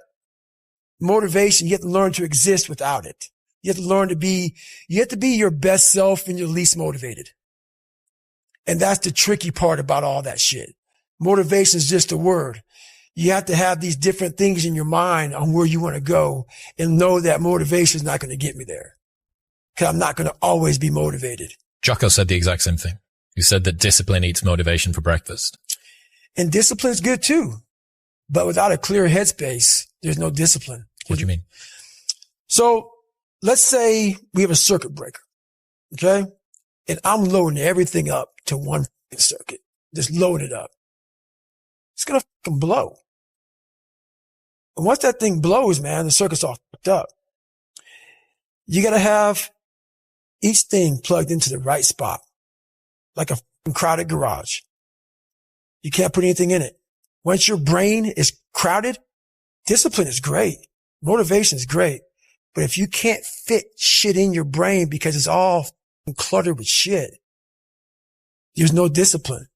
[SPEAKER 13] motivation, you have to learn to exist without it. You have to be your best self when you're least motivated. And that's the tricky part about all that shit. Motivation is just a word. You have to have these different things in your mind on where you want to go and know that motivation is not going to get me there. Because I'm not going to always be motivated.
[SPEAKER 15] Jocko said the exact same thing. He said that discipline eats motivation for breakfast.
[SPEAKER 13] And discipline is good too. But without a clear headspace, there's no discipline.
[SPEAKER 15] What do you mean?
[SPEAKER 13] So let's say we have a circuit breaker. Okay. And I'm loading everything up to one circuit. Just load it up. It's going to fucking blow. And once that thing blows, man, the circuit's all fucked up. You got to have each thing plugged into the right spot, like a crowded garage. You can't put anything in it. Once your brain is crowded, discipline is great. Motivation is great. But if you can't fit shit in your brain because it's all cluttered with shit, there's no discipline.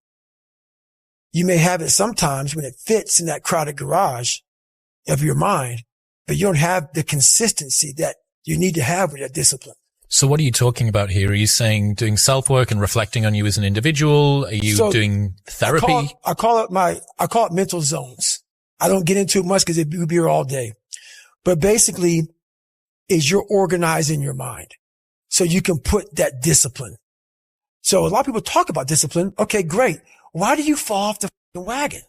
[SPEAKER 13] You may have it sometimes when it fits in that crowded garage of your mind, but you don't have the consistency that you need to have with that discipline.
[SPEAKER 15] So what are you talking about here? Are you saying doing self-work and reflecting on you as an individual? Are you doing therapy?
[SPEAKER 13] I call it mental zones. I don't get into it much because it would be here all day. But basically is you're organizing your mind so you can put that discipline. So a lot of people talk about discipline. Okay, great. Why do you fall off the wagon?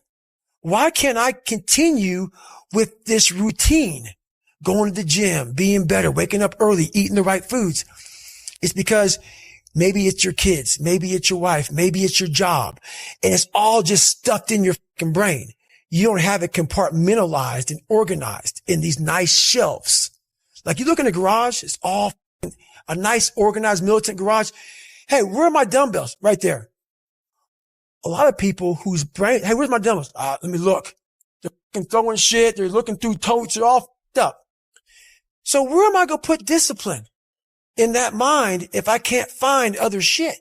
[SPEAKER 13] Why can't I continue with this routine? Going to the gym, being better, waking up early, eating the right foods. It's because maybe it's your kids, maybe it's your wife, maybe it's your job, and it's all just stuffed in your fucking brain. You don't have it compartmentalized and organized in these nice shelves. Like you look in the garage, it's all a nice organized militant garage. Hey, where are my dumbbells? Right there. A lot of people whose brain, hey, where's my dumbbells? Let me look. They're throwing shit. They're looking through totes. They're all fucked up. So where am I going to put discipline in that mind if I can't find other shit?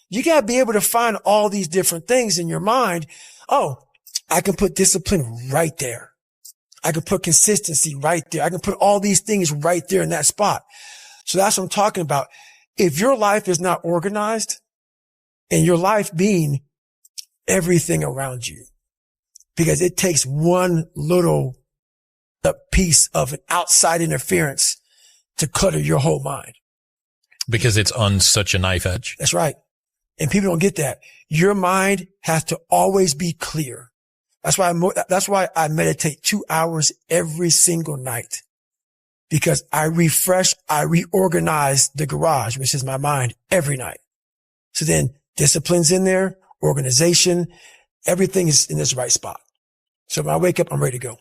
[SPEAKER 13] You got to be able to find all these different things in your mind. Oh, I can put discipline right there. I can put consistency right there. I can put all these things right there in that spot. So that's what I'm talking about. If your life is not organized, and your life being everything around you, because it takes one little piece of an outside interference to clutter your whole mind.
[SPEAKER 15] Because it's on such a knife edge.
[SPEAKER 13] That's right. And people don't get that. Your mind has to always be clear. That's why I meditate 2 hours every single night, because I reorganize the garage, which is my mind, every night. So then discipline's in there, organization, everything is in this right spot. So when I wake up, I'm ready to go.